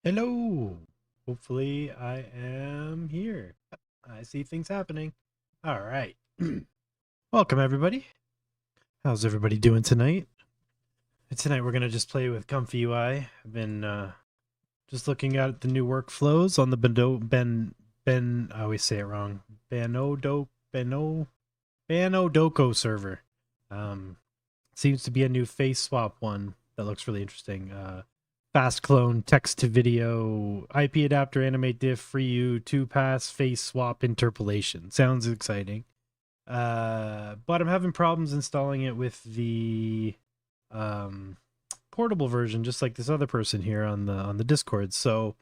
Hello. Hopefully I am here. I see things happening. All right. Welcome everybody. How's everybody doing tonight? Tonight we're going to just play with ComfyUI. I've been just looking at the new workflows on the I always say it wrong. Banodoko server. Seems to be a new face swap one that looks really interesting. Fast clone, text to video, IP adapter, AnimateDiff, free 2-pass, face swap interpolation. Sounds exciting. But I'm having problems installing it with the portable version, just like this other person here on the Discord. So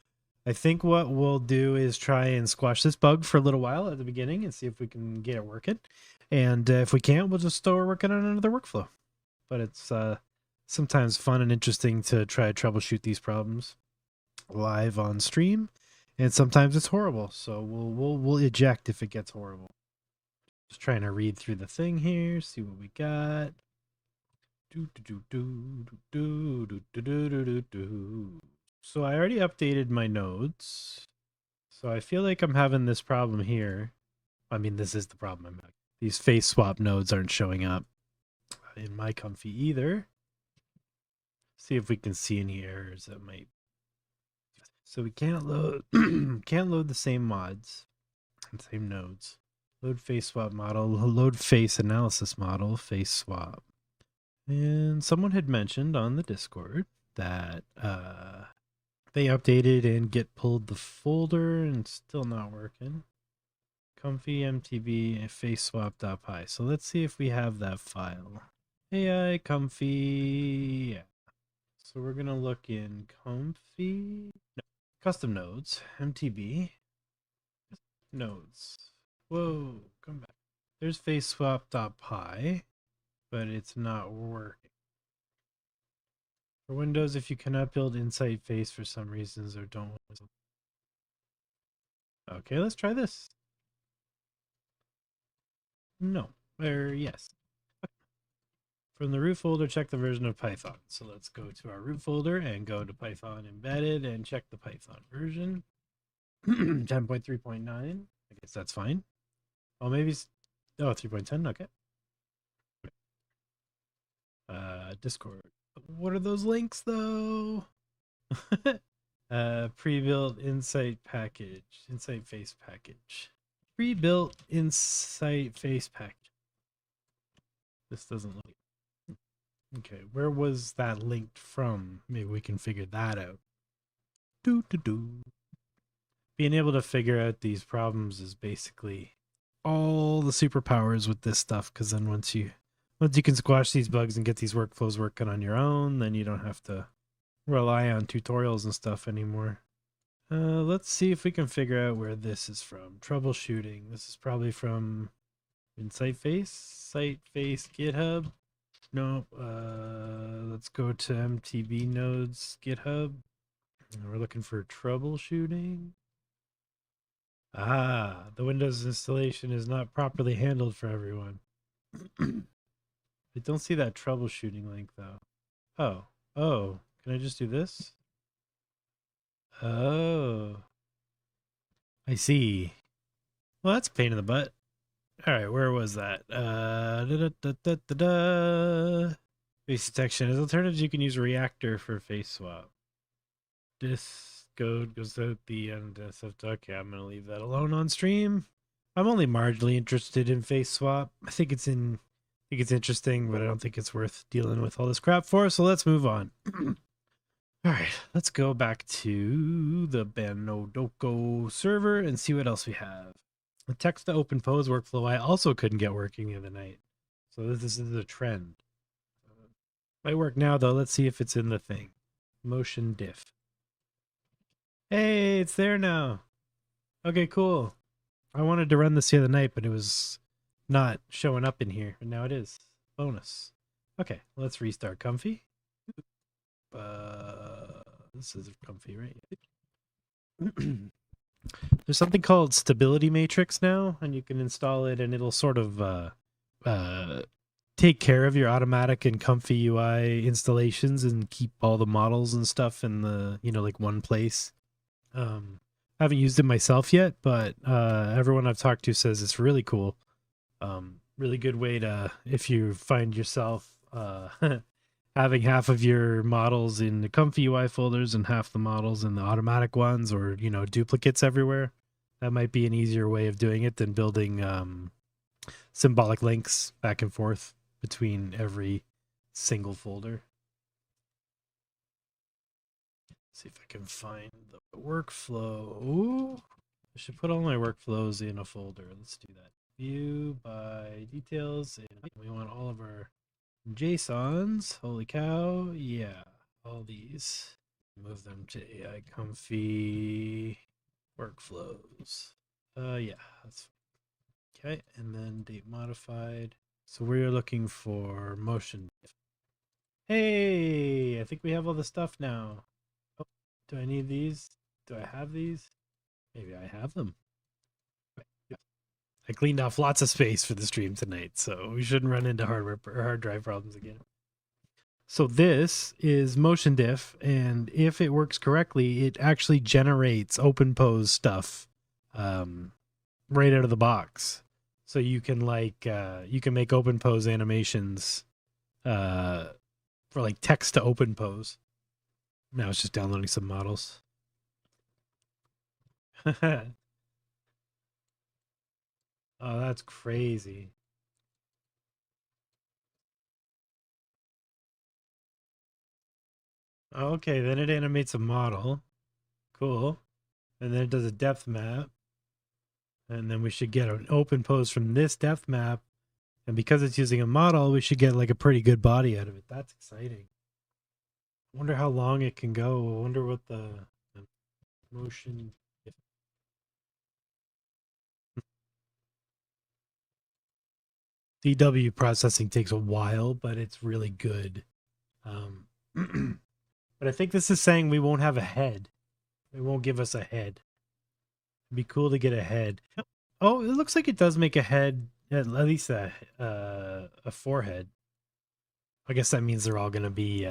I think what we'll do is try and squash this bug for a little while at the beginning and see if we can get it working. And if we can't, we'll just start working on another workflow. But it's sometimes fun and interesting to try to troubleshoot these problems live on stream, and sometimes it's horrible. So we'll eject if it gets horrible. Just trying to read through the thing here, see what we got. So I already updated my nodes. So I feel like I'm having this problem here. I mean, this is the problem I'm having. These face swap nodes aren't showing up in my Comfy either. See if we can see any errors that might. So we can't load the same mods and same nodes. Load face swap model, load face analysis model, face swap. And someone had mentioned on the Discord that they updated and get pulled the folder and still not working. Comfy mtb face swap.py. So let's see if we have that file. AI comfy. Yeah. So we're gonna look in custom nodes, mtb, nodes. Whoa, come back. There's face swap.py, but it's not working. For Windows, if you cannot build Insight Face for some reasons or don't. Okay, let's try this. No, or yes. From the root folder, check the version of Python. So let's go to our root folder and go to Python embedded and check the Python version. 10.3.9. I guess that's fine. Oh, maybe. Oh, 3.10. Okay. Discord. What are those links though? Pre-built Insight package. Insight Face package. Pre-built Insight Face package. This doesn't look. Okay, where was that linked from? Maybe we can figure that out. Being able to figure out these problems is basically all the superpowers with this stuff, because then once you can squash these bugs and get these workflows working on your own, then you don't have to rely on tutorials and stuff anymore. Let's see if we can figure out where this is from. Troubleshooting. This is probably from Insight Face, GitHub. Nope. Let's go to MTB nodes, GitHub. We're looking for troubleshooting. Ah, the Windows installation is not properly handled for everyone. I don't see that troubleshooting link though. Oh, can I just do this? Oh, I see. Well, that's a pain in the butt. All right, where was that? Face detection. As alternatives, you can use Reactor for face swap. This code goes out the end. Okay, I'm gonna leave that alone on stream. I'm only marginally interested in face swap. I think it's interesting, but I don't think it's worth dealing with all this crap for. So let's move on. All right, let's go back to the Banodoko server and see what else we have. The text to open pose workflow I also couldn't get working the other night. So this is a trend. Might work now though. Let's see if it's in the thing. Motion diff. Hey, it's there now. Okay, cool. I wanted to run this the other night, but it was not showing up in here. And now it is. Bonus. Okay, let's restart Comfy. This is Comfy, right? There's something called Stability Matrix now, and you can install it, and it'll sort of take care of your automatic and comfy UI installations and keep all the models and stuff in the, like one place. I haven't used it myself yet, but everyone I've talked to says it's really cool. Really good way to, if you find yourself having half of your models in the ComfyUI folders and half the models in the automatic ones, or duplicates everywhere. That might be an easier way of doing it than building symbolic links back and forth between every single folder. See if I can find the workflow. Ooh, I should put all my workflows in a folder. Let's do that. View by details, and we want all of our JSONs. Holy cow. Yeah, all these. Move them to AI Comfy workflows. Yeah, that's okay. And then date modified. So we're looking for motion. Hey, I think we have all the stuff now. Oh, do I need these? Do I have these? Maybe I have them. I cleaned off lots of space for the stream tonight, so we shouldn't run into hard drive problems again. So this is motion diff, and if it works correctly, it actually generates OpenPose stuff right out of the box. So you can make OpenPose animations for like text to OpenPose. Now it's just downloading some models. Oh, that's crazy. Okay, then it animates a model. Cool. And then it does a depth map. And then we should get an open pose from this depth map. And because it's using a model, we should get like a pretty good body out of it. That's exciting. I wonder how long it can go. I wonder what the motion... DW processing takes a while, but it's really good. But I think this is saying we won't have a head. It won't give us a head. It'd be cool to get a head. Oh, it looks like it does make a head, at least a forehead. I guess that means they're all going to be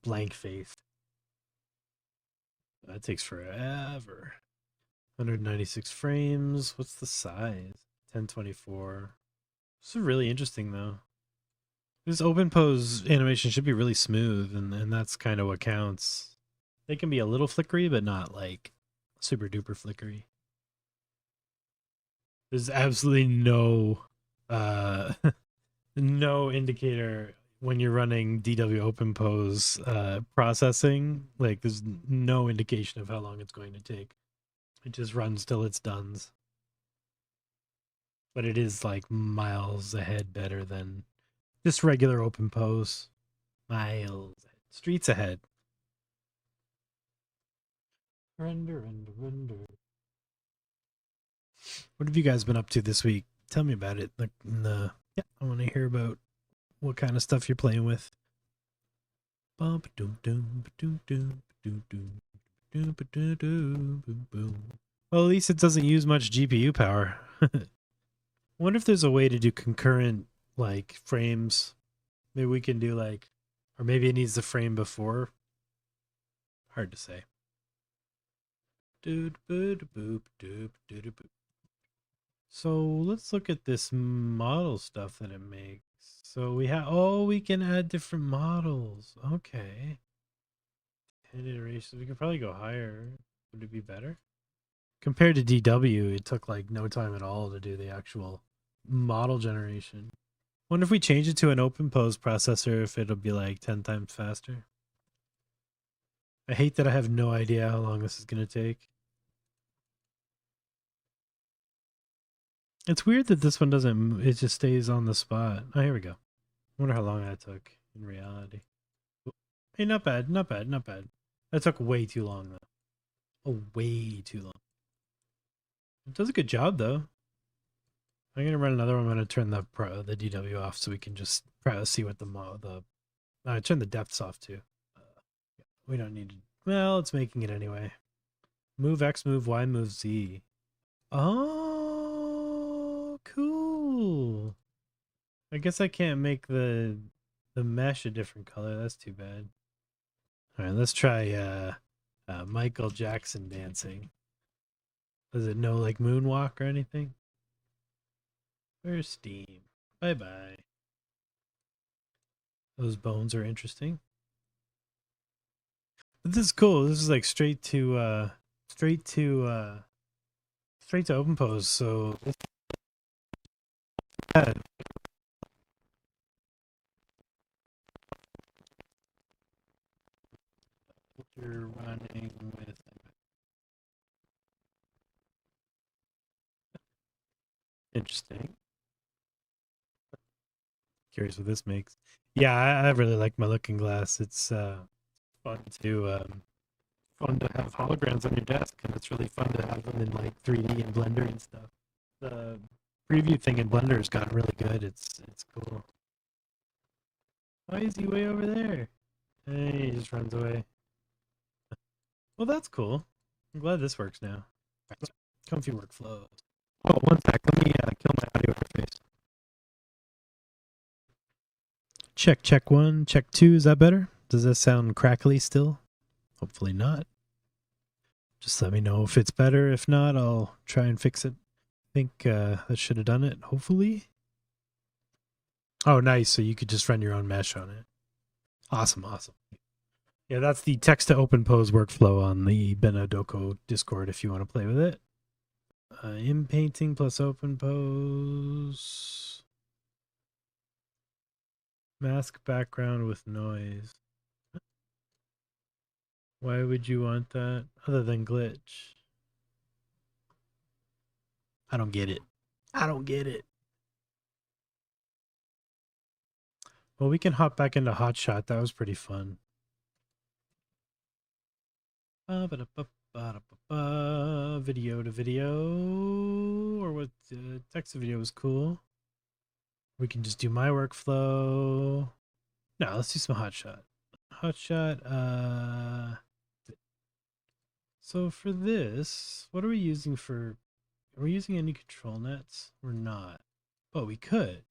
blank-faced. That takes forever. 196 frames. What's the size? 1024. This is really interesting, though. This open pose animation should be really smooth, and that's kind of what counts. They can be a little flickery, but not like super duper flickery. There's absolutely no no indicator when you're running DW open pose processing. Like there's no indication of how long it's going to take. It just runs till it's done. But it is like miles ahead better than just regular open pose. Miles. Streets ahead. Render. What have you guys been up to this week? Tell me about it. Like, yeah, I want to hear about what kind of stuff you're playing with. Well, at least it doesn't use much GPU power. I wonder if there's a way to do concurrent, like, frames. Maybe we can do, like, or maybe it needs the frame before. Hard to say. So let's look at this model stuff that it makes. So we have, we can add different models. Okay. 10 iterations. We could probably go higher. Would it be better? Compared to DW, it took like no time at all to do the actual model generation. Wonder if we change it to an open pose processor, if it'll be like 10 times faster. I hate that I have no idea how long this is going to take. It's weird that this one doesn't, it just stays on the spot. Oh, here we go. I wonder how long that took in reality. Hey, not bad. That took way too long, though. Oh, way too long. It does a good job, though. I'm going to run another one. I'm going to turn the DW off so we can just see what turn the depths off, too. We don't need to, well, it's making it anyway. Move X, move Y, move Z. Oh, cool. I guess I can't make the mesh a different color. That's too bad. All right, let's try Michael Jackson dancing. Does it know like moonwalk or anything? Where's Steam? Bye bye. Those bones are interesting. But this is cool. This is like straight to open pose. So yeah, you're running with interesting. Curious what this makes. Yeah, I really like my looking glass. It's fun to have holograms on your desk, and it's really fun to have them in like 3D and Blender and stuff. The preview thing in Blender has gotten really good. It's cool. Why is he way over there? Hey, he just runs away. Well, that's cool. I'm glad this works now. Comfy workflow. Oh, one sec. Let me kill my audio interface. Check 1, check 2. Is that better? Does that sound crackly still? Hopefully not. Just let me know if it's better. If not, I'll try and fix it. I think that should have done it, hopefully. Oh, nice. So you could just run your own mesh on it. Awesome. Yeah, that's the text to open pose workflow on the Benadoko Discord if you want to play with it. In painting plus open pose. Mask background with noise. Why would you want that other than glitch? I don't get it. Well, we can hop back into HotShot. That was pretty fun. Video to video, or what? Text to video was cool. We can just do my workflow. No, let's do some HotShot. HotShot. So for this, what are we using for? Are we using any control nets? We're not, but we could.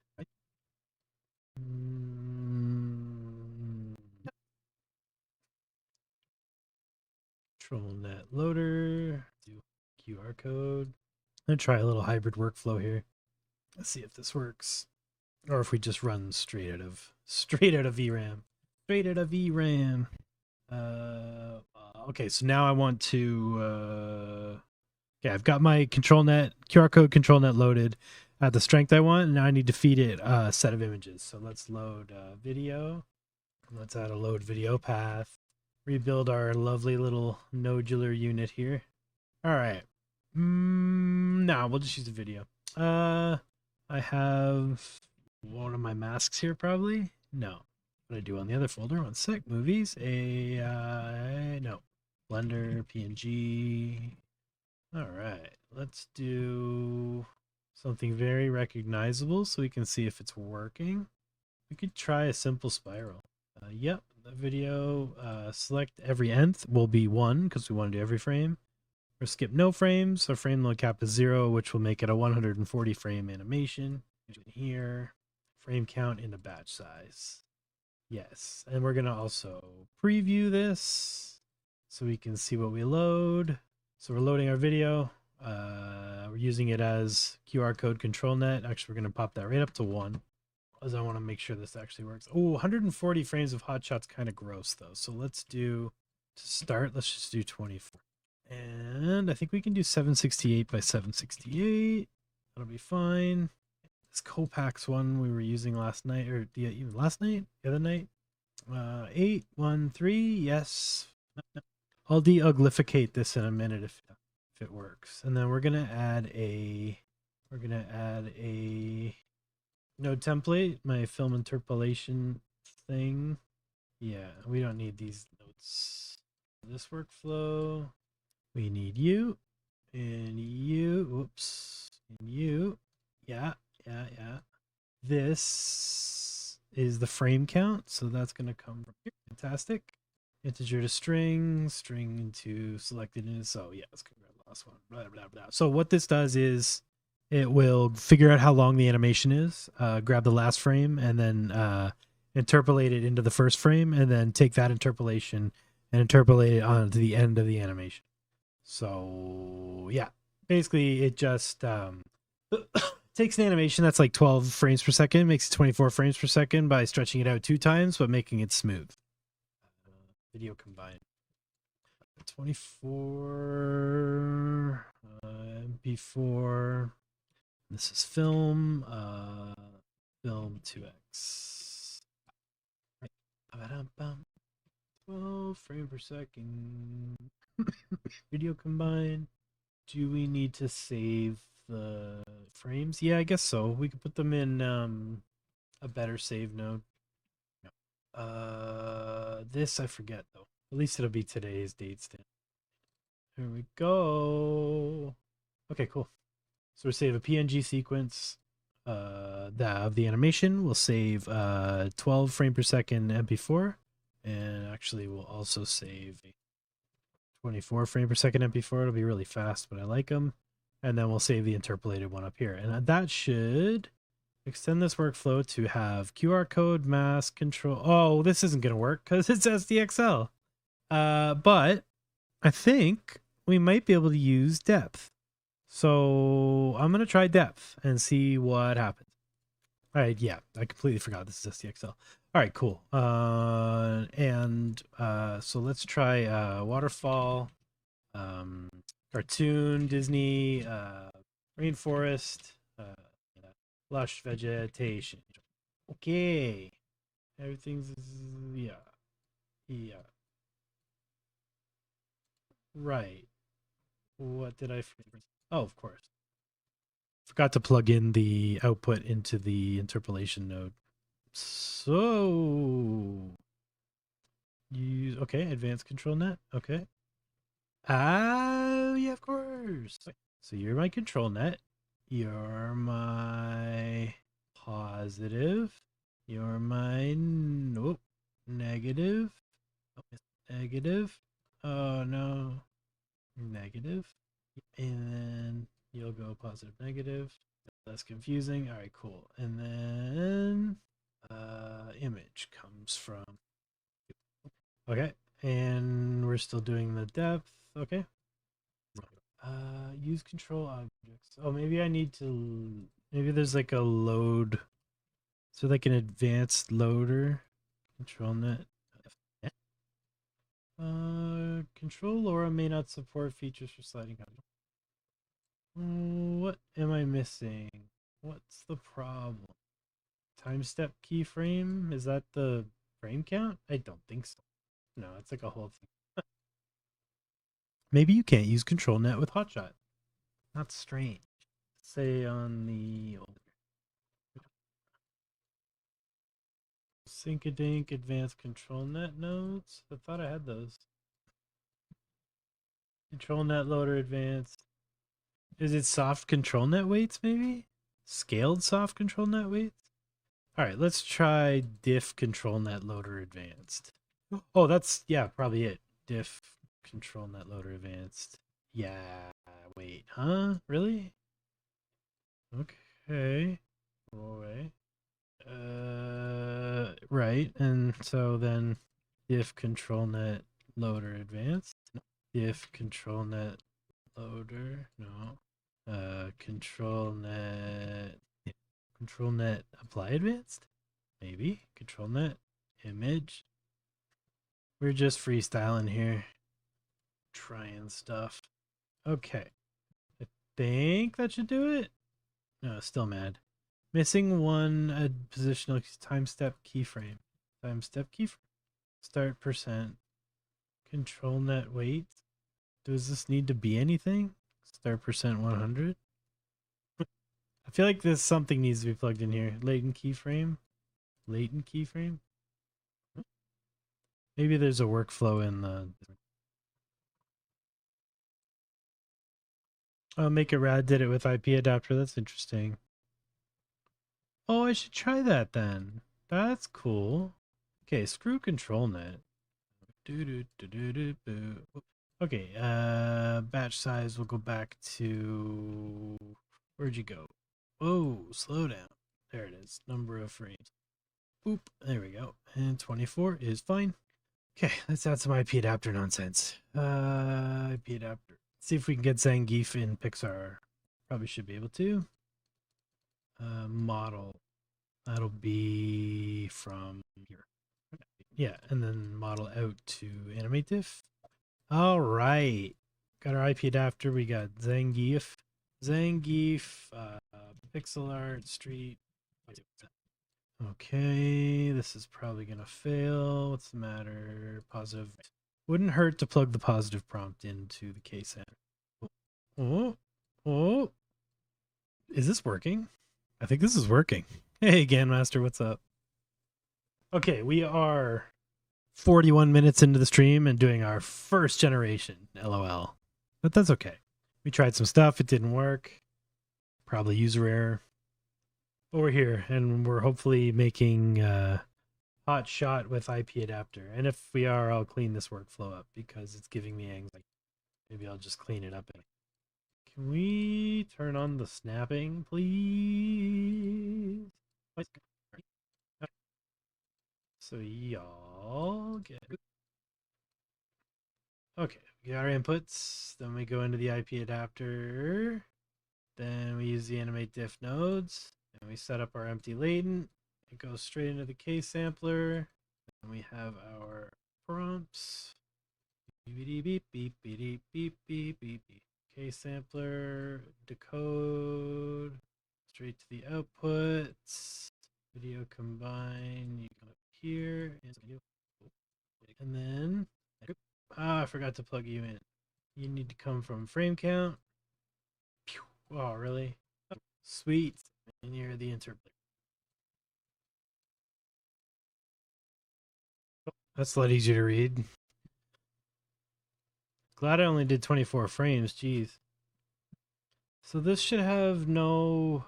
Control net loader. Do QR code. I'm gonna try a little hybrid workflow here. Let's see if this works, or if we just run straight out of VRAM. Straight out of VRAM. Okay, so now I want to. Okay, I've got my control net QR code control net loaded at the strength I want, and now I need to feed it a set of images. So let's load video. Let's add a load video path. Rebuild our lovely little nodular unit here. All right. No, we'll just use the video. I have one of my masks here, probably. No. What do I do on the other folder? One sec. Movies. AI. No. Blender. PNG. All right. Let's do something very recognizable so we can see if it's working. We could try a simple spiral. Yep. The video. Select every nth will be 1 because we want to do every frame. Or skip no frames, so frame load cap is 0, which will make it a 140 frame animation. Here, frame count into batch size. Yes, and we're gonna also preview this so we can see what we load. So we're loading our video. We're using it as QR code control net. Actually, we're gonna pop that right up to 1, because I want to make sure this actually works. Oh, 140 frames of HotShot's kind of gross though. So let's do, to start, let's just do 24. And I think we can do 768 by 768. That'll be fine. This Copax one we were using last night, or even last night, the other night. 813, yes. I'll de-uglificate this in a minute if it works. And then we're gonna add a node template, my film interpolation thing. Yeah, we don't need these notes. This workflow. We need you and you. Whoops. And you. Yeah. This is the frame count. So that's going to come from here. Fantastic. Integer to string to selected in. So yeah, let's grab the last one. Blah, blah, blah. So what this does is it will figure out how long the animation is, grab the last frame, and then interpolate it into the first frame, and then take that interpolation and interpolate it onto the end of the animation. So yeah, basically it just takes an animation that's like 12 frames per second, makes it 24 frames per second by stretching it out 2 times, but making it smooth. Video combined. 24 MP4. This is film. Film 2x. 12 frame per second. Video combined. Do we need to save the frames? Yeah, I guess so. We could put them in a better save node. This I forget though. At least it'll be today's date stamp. Here we go. Okay, cool. So we'll save a PNG sequence of the animation. We'll save 12 frame per second MP4. And actually we'll also save 24 frame per second MP4. It'll be really fast, but I like them. And then we'll save the interpolated one up here. And that should extend this workflow to have QR code, mask, control. Oh, this isn't going to work because it's SDXL. But I think we might be able to use depth. So I'm going to try depth and see what happens. All right, yeah, I completely forgot this is SDXL. All right, cool. So let's try waterfall, cartoon, Disney, rainforest, lush vegetation. Okay, everything's yeah. Right. What did I forget? Oh, of course. Forgot to plug in the output into the interpolation node. So use advanced control net. Okay. Oh yeah, of course. So you're my control net. You're my positive. You're my negative. Negative. Oh no. Negative. And then you'll go positive, negative. That's confusing. All right, cool. And then image comes from. Okay. And we're still doing the depth. Okay. Use control objects. Oh, maybe I need to. Maybe there's like a load. So like an advanced loader. Control net. Control LoRa may not support features for sliding control. What am I missing? What's the problem? Time step keyframe? Is that the frame count? I don't think so. No, it's like a whole thing. Maybe you can't use control net with HotShot. That's strange. Say on the Syncadink advanced control net nodes. I thought I had those. Control net loader advanced. Is it soft control net weights maybe? Scaled soft control net weights? All right, let's try diff control net loader advanced. Oh, that's, yeah, probably it. Diff control net loader advanced. Yeah, wait, huh? Really? Okay. Away. Right, and so then diff control net loader advanced. Diff control net loader, no. Control net apply advanced? Maybe. Control net image. We're just freestyling here. Trying stuff. Okay. I think that should do it. No, still mad. Missing one positional time step keyframe. Time step keyframe. Start percent. Control net weight. Does this need to be anything? Start percent 100. I feel like this something needs to be plugged in here. Latent keyframe. Latent keyframe. Maybe there's a workflow in the. Oh, Make It Rad did it with IP adapter. That's interesting. Oh, I should try that then. That's cool. Okay, screw control net. Okay, batch size will go back to. Where'd you go? Oh, slow down. There it is. Number of frames. Boop. There we go. And 24 is fine. Okay, let's add some IP adapter nonsense. IP adapter. See if we can get Zangief in Pixar. Probably should be able to. Model. That'll be from here. Yeah, and then model out to AnimateDiff. All right. Got our IP adapter. We got Zangief. Pixel art, street. Okay, this is probably gonna fail. What's the matter? Positive. Wouldn't hurt to plug the positive prompt into the case center. Oh. Is this working? I think this is working. Hey, Ganmaster, what's up? Okay, we are 41 minutes into the stream and doing our first generation, LOL. But that's okay. We tried some stuff, it didn't work. Probably user error. But we're here, and we're hopefully making HotShot with IP adapter. And if we are, I'll clean this workflow up because it's giving me anxiety. Maybe I'll just clean it up. Can we turn on the snapping, please? So y'all get... Okay, we got our inputs. Then we go into the IP adapter. Then we use the AnimateDiff nodes. And we set up our empty latent. It goes straight into the case sampler. And we have our prompts. Beep, beep, beep, beep, beep, beep, beep, beep. Case sampler, decode, straight to the outputs. Video combine, you come up here, and then, I forgot to plug you in. You need to come from frame count. Oh, really? Sweet. And you're the interpreter. That's a lot easier to read. Glad I only did 24 frames, jeez. So this should have no...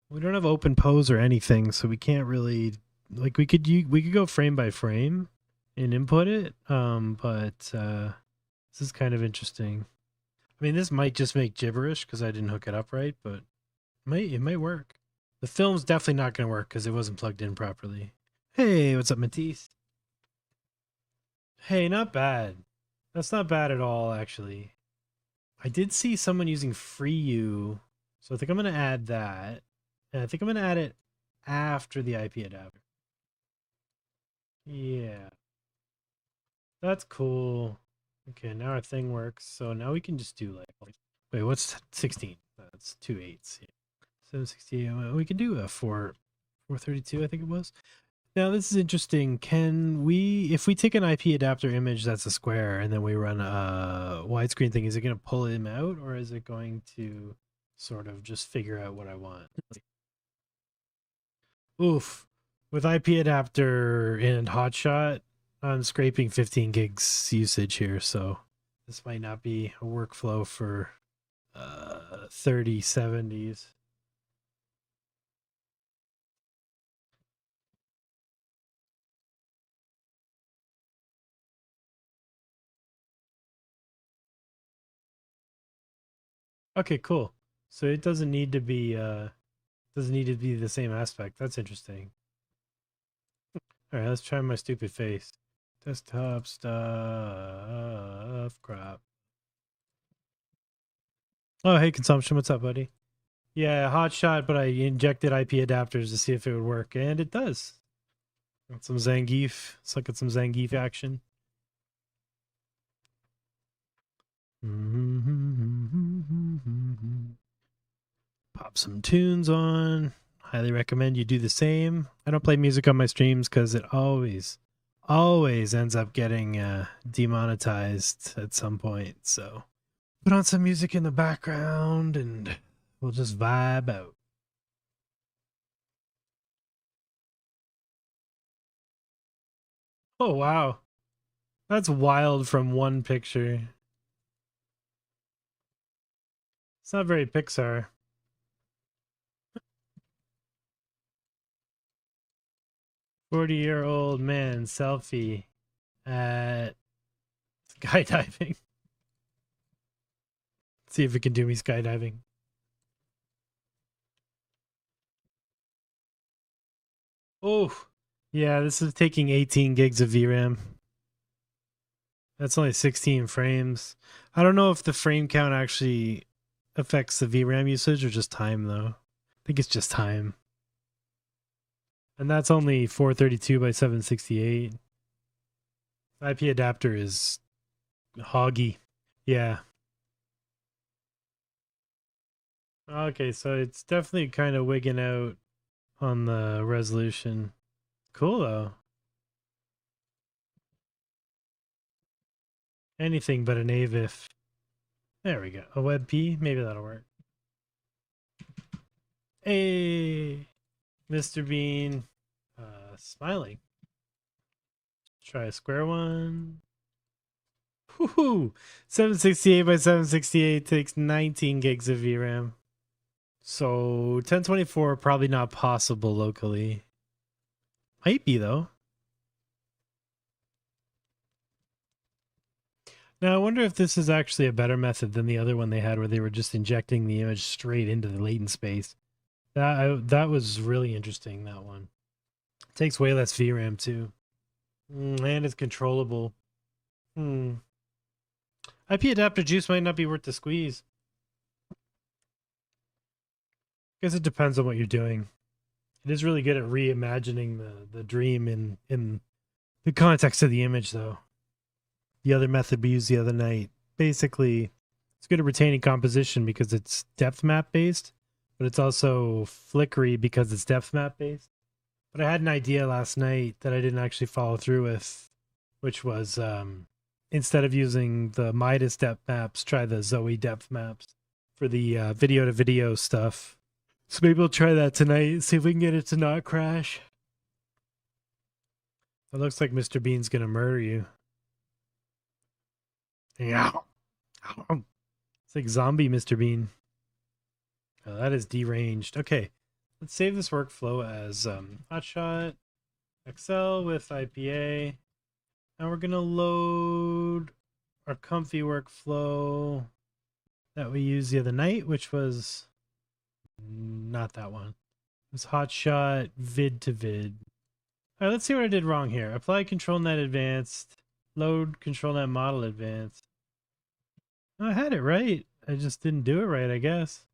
We don't have open pose or anything, so we can't really... Like, we could go frame by frame and input it, but this is kind of interesting. I mean, this might just make gibberish because I didn't hook it up right, but it might work. The film's definitely not going to work because it wasn't plugged in properly. Hey, what's up, Matisse? Hey, not bad. That's not bad at all, actually. I did see someone using FreeU, so I think I'm going to add that. And I think I'm going to add it after the IP adapter. Yeah. That's cool. Okay, now our thing works. So now we can just do like... Wait, what's 16? That's 2 8s. Yeah. 768. We can do a 432, I think it was. Now this is interesting. Can we, if we take an IP adapter image that's a square and then we run a widescreen thing, is it going to pull him out or is it going to sort of just figure out what I want? Oof. With IP adapter and HotShot, I'm scraping 15 gigs usage here, so this might not be a workflow for 3070s. Okay, cool. So it doesn't need to be the same aspect. That's interesting. All right, let's try my stupid face. Desktop stuff, crap. Oh, hey, Consumption, what's up, buddy? Yeah, HotShot, but I injected IP adapters to see if it would work, and it does. Got some Zangief. Let's look at some Zangief action. Pop some tunes on. Highly recommend you do the same. I don't play music on my streams because it always ends up getting demonetized at some point. So put on some music in the background and we'll just vibe out. Oh, wow. That's wild from one picture. It's not very Pixar. "40-year-old man selfie at skydiving." See if it can do me skydiving. Oh, yeah, this is taking 18 gigs of VRAM. That's only 16 frames. I don't know if the frame count actually affects the VRAM usage or just time, though. I think it's just time. And that's only 432 by 768. IP adapter is hoggy. Yeah. Okay, so it's definitely kind of wigging out on the resolution. Cool, though. Anything but an AVIF. There we go. A WebP? Maybe that'll work. Hey, Mr. Bean. Smiling. Try a square one. Woohoo! 768 by 768 takes 19 gigs of VRAM. So 1024 probably not possible locally. Might be though. Now I wonder if this is actually a better method than the other one they had where they were just injecting the image straight into the latent space. That was really interesting, that one. It takes way less VRAM too. And it's controllable. IP adapter juice might not be worth the squeeze. I guess it depends on what you're doing. It is really good at reimagining the dream in the context of the image, though. The other method we used the other night, basically, it's good at retaining composition because it's depth map based, but it's also flickery because it's depth map based. But I had an idea last night that I didn't actually follow through with, which was instead of using the Midas depth maps, try the Zoe depth maps for the video to video stuff. So maybe we'll try that tonight, see if we can get it to not crash. It looks like Mr. Bean's gonna murder you. Yeah. It's like zombie Mr. Bean. Oh, that is deranged. Okay, let's save this workflow as HotShot-XL with IPA. And we're gonna load our comfy workflow that we used the other night, which was not that one. It was HotShot vid to vid. All right, let's see what I did wrong here. Apply ControlNet Advanced. Load ControlNet Model Advanced. Oh, I had it right. I just didn't do it right, I guess.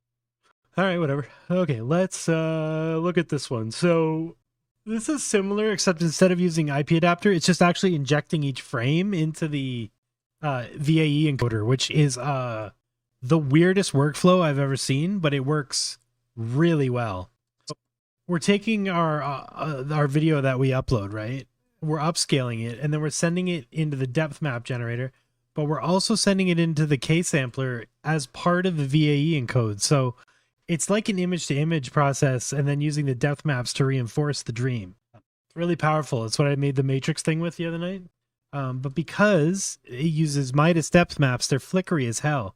All right, whatever. Okay, let's look at this one. So this is similar, except instead of using IP adapter, it's just actually injecting each frame into the VAE encoder, which is the weirdest workflow I've ever seen, but it works really well. We're taking our video that we upload, right? We're upscaling it, and then we're sending it into the depth map generator, but we're also sending it into the K-sampler as part of the VAE encode. So it's like an image-to-image process, and then using the depth maps to reinforce the dream. It's really powerful. It's what I made the Matrix thing with the other night. But because it uses Midas depth maps, they're flickery as hell.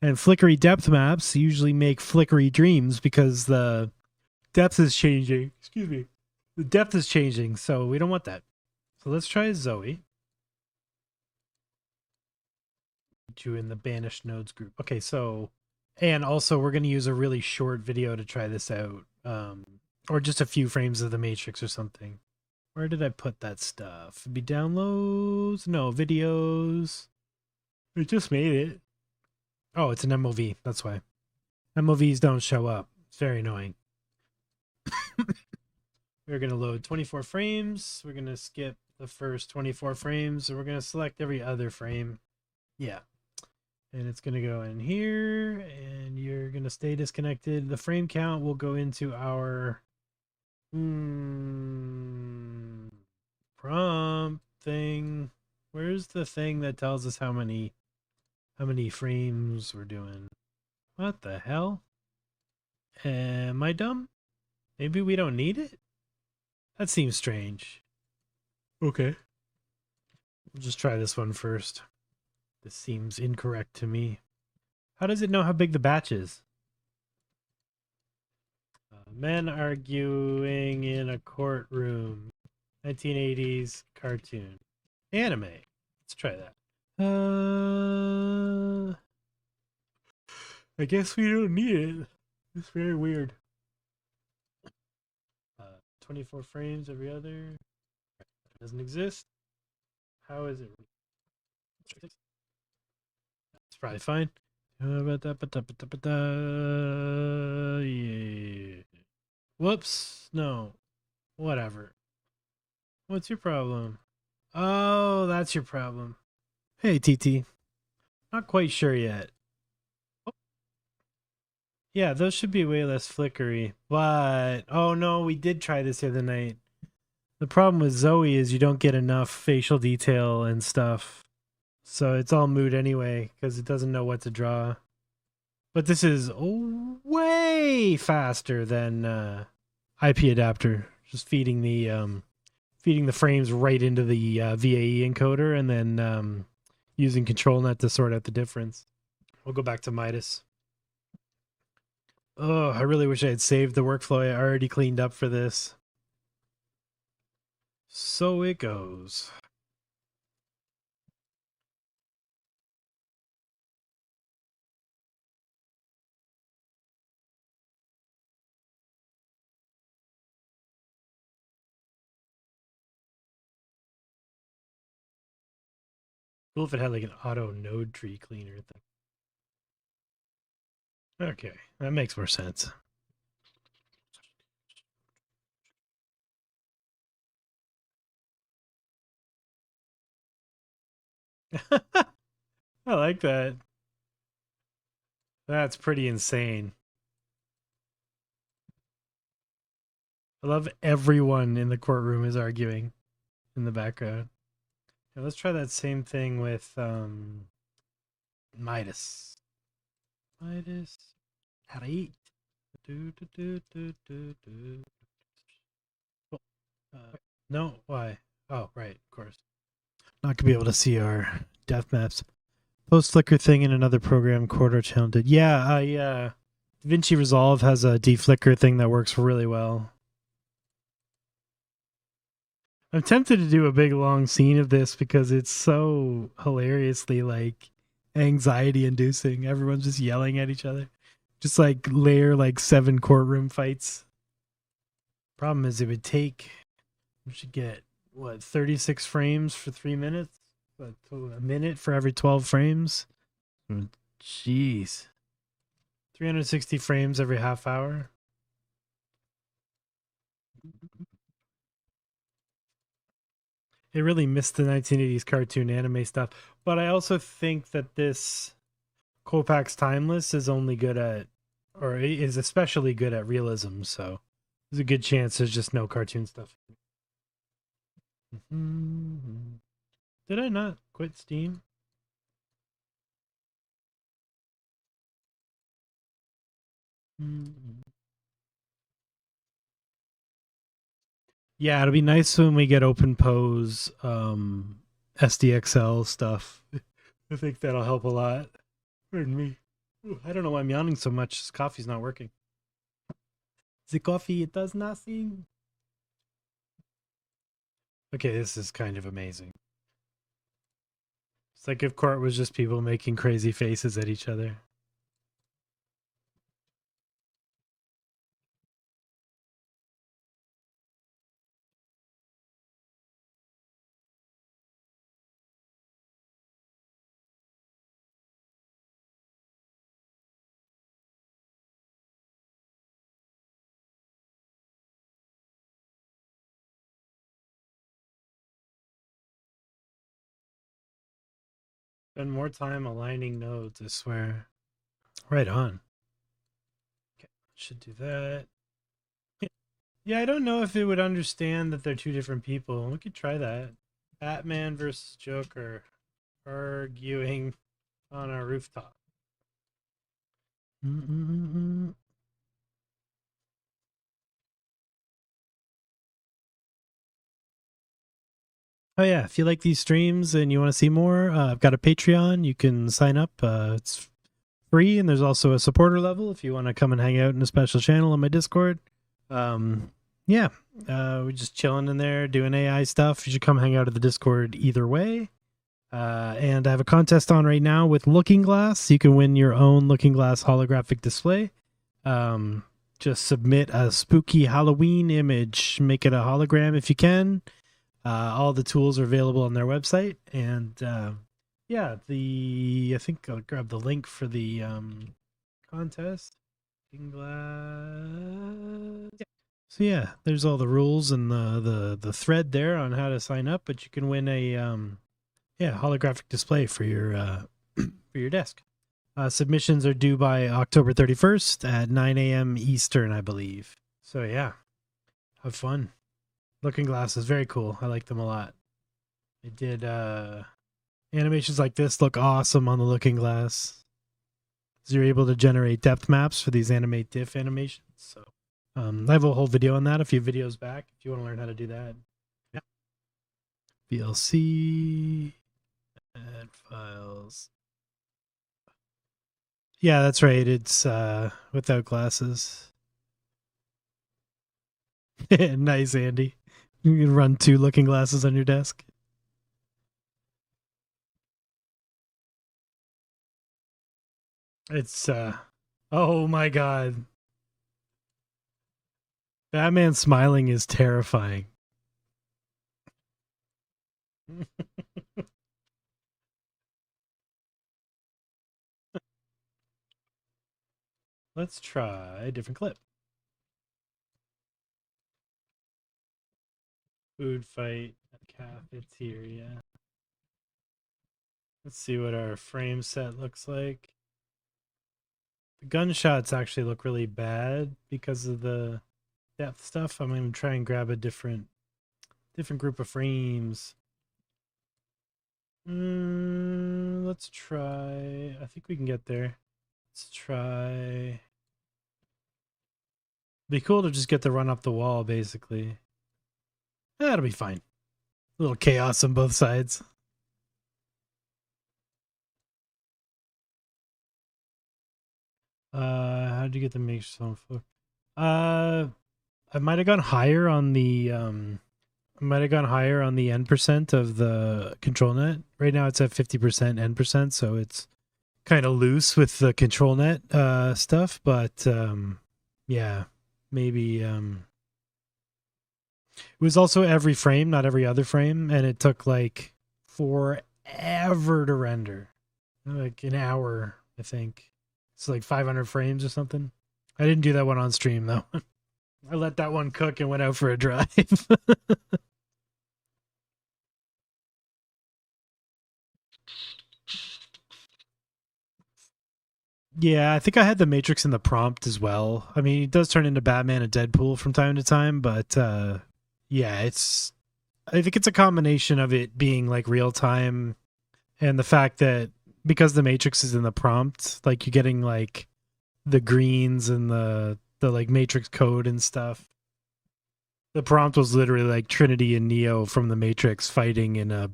And flickery depth maps usually make flickery dreams because the depth is changing. Excuse me. The depth is changing, so we don't want that. So let's try Zoe. Put you in the banished nodes group. Okay, so, and also we're going to use a really short video to try this out. Or just a few frames of the Matrix or something. Where did I put that stuff? It'd be downloads? No, videos. It just made it. Oh, it's an MOV. That's why. MOVs don't show up. It's very annoying. We're going to load 24 frames. We're going to skip the first 24 frames. And we're going to select every other frame. Yeah. And it's going to go in here. And you're going to stay disconnected. The frame count will go into our prompt thing. Where's the thing that tells us how many frames we're doing? What the hell? Am I dumb? Maybe we don't need it? That seems strange. Okay. We'll just try this one first. This seems incorrect to me. How does it know how big the batch is? Men arguing in a courtroom. 1980s cartoon. Anime. Let's try that. I guess we don't need it. It's very weird. 24 frames every other. It doesn't exist. How is it? It's probably fine. Yeah. Whoops. No. Whatever. What's your problem? Oh, that's your problem. Hey, TT. Not quite sure yet. Yeah, those should be way less flickery. But, oh no, we did try this the other night. The problem with Zoe is you don't get enough facial detail and stuff. So it's all moot anyway, because it doesn't know what to draw. But this is way faster than IP adapter. Just feeding the frames right into the VAE encoder and then using ControlNet to sort out the difference. We'll go back to Midas. Oh, I really wish I had saved the workflow I already cleaned up for this. So it goes. Cool if it had like an auto node tree cleaner thing. Okay, that makes more sense. I like that. That's pretty insane. I love everyone in the courtroom is arguing in the background. Now let's try that same thing with Midas. Midas at 8. No, why? Oh, right, of course. Not gonna be able to see our depth maps. Post flicker thing in another program, quarter channel did. Yeah, DaVinci Resolve has a deflicker thing that works really well. I'm tempted to do a big long scene of this because it's so hilariously like anxiety inducing. Everyone's just yelling at each other. Just like layer like 7 courtroom fights. Problem is it would take, we should get what, 36 frames for 3 minutes? What, a minute for every 12 frames? Jeez. 360 frames every half hour. It really missed the 1980s cartoon anime stuff. But I also think that this Copax Timeless is only good at, or is especially good at realism. So there's a good chance there's just no cartoon stuff. Did I not quit Steam? Yeah, it'll be nice when we get OpenPose SDXL stuff. I think that'll help a lot. Pardon me. Ooh, I don't know why I'm yawning so much. This coffee's not working. The coffee, it does nothing. Okay, this is kind of amazing. It's like if court was just people making crazy faces at each other. Spend more time aligning nodes, I swear. Right on. Okay, should do that. Yeah, I don't know if it would understand that they're two different people. We could try that. Batman versus Joker arguing on a rooftop. Oh yeah, if you like these streams and you want to see more, I've got a Patreon. You can sign up. It's free, and there's also a supporter level if you want to come and hang out in a special channel on my Discord. Yeah, we're just chilling in there doing AI stuff. You should come hang out at the Discord either way. And I have a contest on right now with Looking Glass. You can win your own Looking Glass holographic display. Just submit a spooky Halloween image. Make it a hologram if you can. All the tools are available on their website. And yeah, I think I'll grab the link for the contest. Glass. So yeah, there's all the rules and the thread there on how to sign up. But you can win a holographic display for your for your desk. Submissions are due by October 31st at 9 a.m. Eastern, I believe. So yeah, have fun. Looking Glass is very cool. I like them a lot. I did animations like this look awesome on the Looking Glass. So you're able to generate depth maps for these AnimateDiff animations. So I have a whole video on that, a few videos back, if you want to learn how to do that. Yeah. VLC, add files. Yeah, that's right. It's without glasses. Nice, Andy. You can run 2 Looking Glasses on your desk. It's oh my god. Batman smiling is terrifying. Let's try a different clip. Food fight, cafeteria. Let's see what our frame set looks like. The gunshots actually look really bad because of the depth stuff. I'm going to try and grab a different group of frames. Let's try. I think we can get there. Let's try. Be cool to just get the run up the wall, basically. That'll be fine. A little chaos on both sides. How'd you get the make some? I might have gone higher on the end percent of the control net. Right now it's at 50% end percent, so it's kind of loose with the control net stuff. But yeah, maybe it was also every frame, not every other frame, and it took like forever to render, like an hour, I think. It's like 500 frames or something. I didn't do that one on stream though. I let that one cook and went out for a drive. Yeah, I think I had the Matrix in the prompt as well. I mean, it does turn into Batman and Deadpool from time to time, but yeah, I think it's a combination of it being like real time and the fact that because the Matrix is in the prompt, like you're getting like the greens and the like Matrix code and stuff. The prompt was literally like Trinity and Neo from the Matrix fighting in a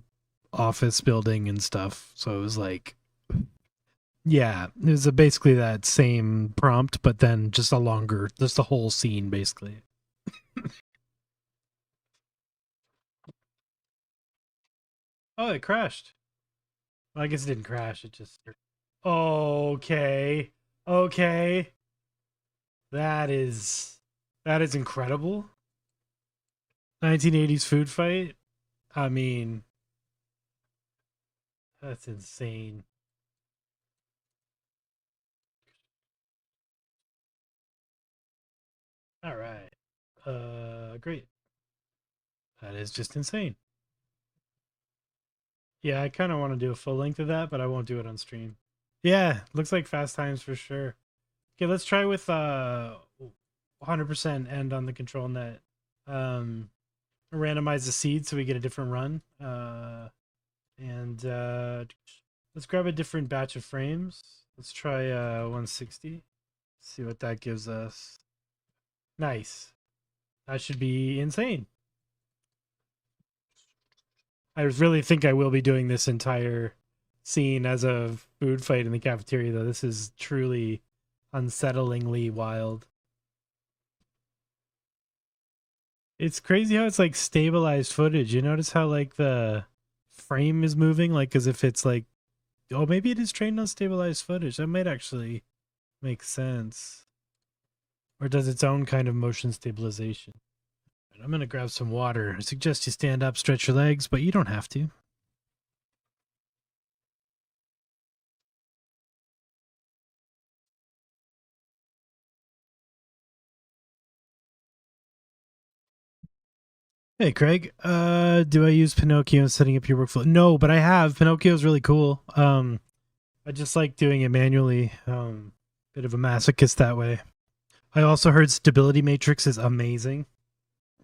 office building and stuff. So it was like, yeah, it was basically that same prompt, but then just a whole scene basically. Oh, it crashed. Well, I guess it didn't crash. It just. Okay. Okay. That is incredible. 1980s food fight. I mean, that's insane. All right. Great. That is just insane. Yeah, I kind of want to do a full length of that, but I won't do it on stream. Yeah, looks like fast times for sure. Okay, let's try with 100% end on the control net. Randomize the seed so we get a different run. And let's grab a different batch of frames. Let's try 160. See what that gives us. Nice. That should be insane. I really think I will be doing this entire scene as a food fight in the cafeteria, though. This is truly unsettlingly wild. It's crazy how it's like stabilized footage. You notice how like the frame is moving, like as if it's like, oh, maybe it is trained on stabilized footage. That might actually make sense. or does its own kind of motion stabilization. I'm going to grab some water. I suggest you stand up, stretch your legs, but you don't have to. Hey, Craig. Do I use Pinocchio in setting up your workflow? No, but I have. Pinocchio's really cool. I just like doing it manually. Bit of a masochist that way. I also heard Stability Matrix is amazing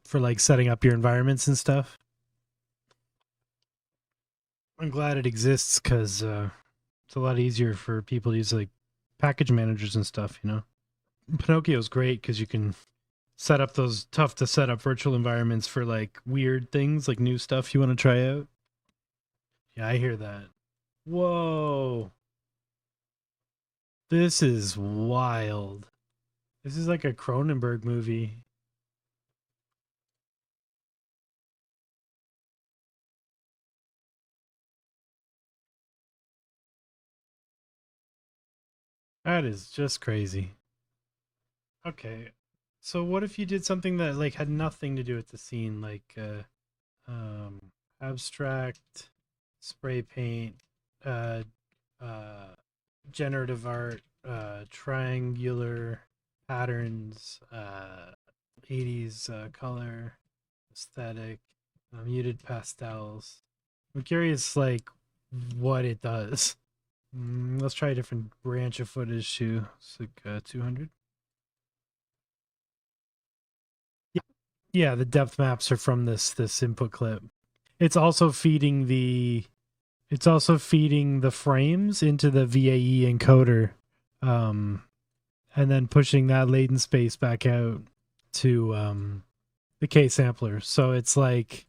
for like setting up your environments and stuff. I'm glad it exists because it's a lot easier for people to use like package managers and stuff, you know. Pinocchio's great because you can set up those tough to set up virtual environments for like weird things, like new stuff you want to try out. Yeah, I hear that. Whoa. This is wild. This is like a Cronenberg movie. That is just crazy. Okay. So what if you did something that like had nothing to do with the scene, like abstract, spray paint, uh uh generative art, triangular patterns, 80s color aesthetic, muted pastels. I'm curious like what it does. Let's try a different branch of footage too. It's like 200. Yeah, the depth maps are from this input clip. It's also feeding the frames into the VAE encoder, um, and then pushing that latent space back out to the K sampler. So it's like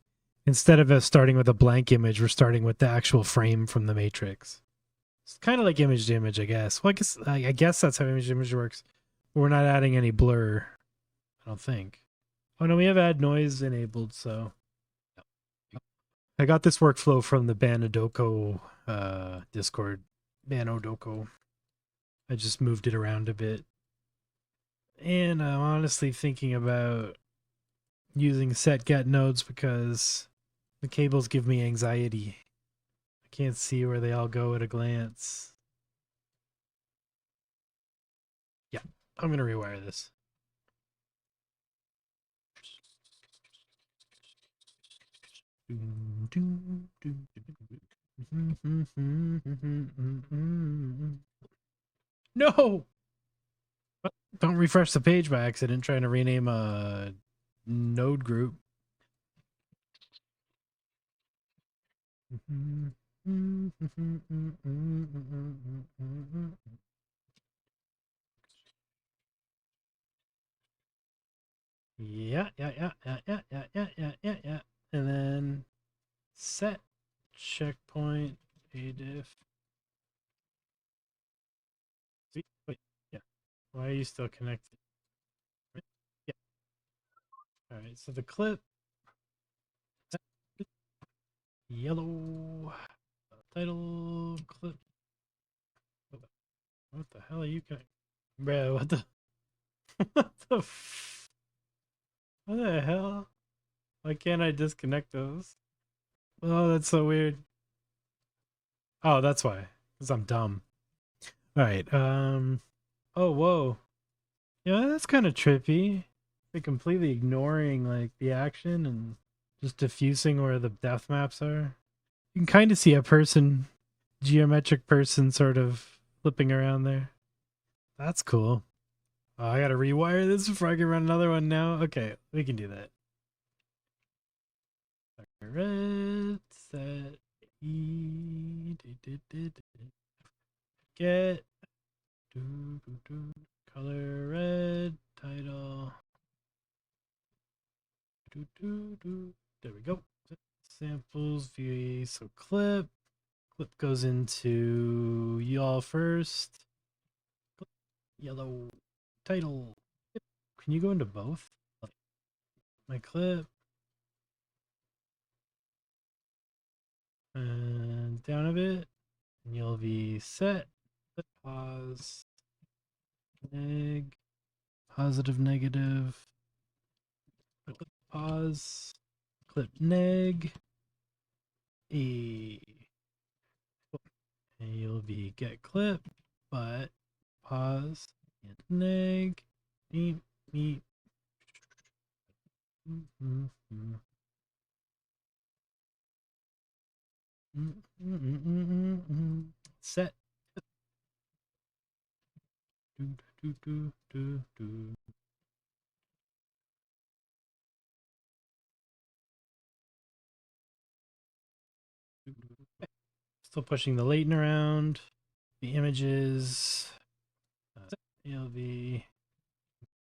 instead of us starting with a blank image, we're starting with the actual frame from the matrix. It's kind of like image to image, I guess. Well, I guess that's how image to image works. We're not adding any blur, I don't think. Oh no, we have add noise enabled, so I got this workflow from the Banodoko Discord. Banodoko. I just moved it around a bit. And I'm honestly thinking about using set get nodes because the cables give me anxiety. I can't see where they all go at a glance. Yeah, I'm going to rewire this. No! Don't refresh the page by accident trying to rename a node group. Yeah. And then set checkpoint ADIF. Wait, yeah. Why are you still connected? Yeah. All right. So the clip yellow title clip. What the hell are you connecting? Bro, what the what the hell? Why can't I disconnect those? Oh, that's so weird. Oh, that's why. Because I'm dumb. All right. Oh, whoa. Yeah, that's kind of trippy. They're completely ignoring like the action and just diffusing where the depth maps are. You can kind of see a person, geometric person, sort of flipping around there. That's cool. Oh, I gotta rewire this before I can run another one now. Okay, we can do that. Red set get color red title. There we go. Samples view. So clip goes into y'all first. Yellow title. Can you go into both? My clip. And down a bit. And you'll be set. Pause. Egg. positive, negative, pause, clip neg, a ALV get clip, but pause, and neg, meet, meet. Set. Still pushing the latent around. The images. ALV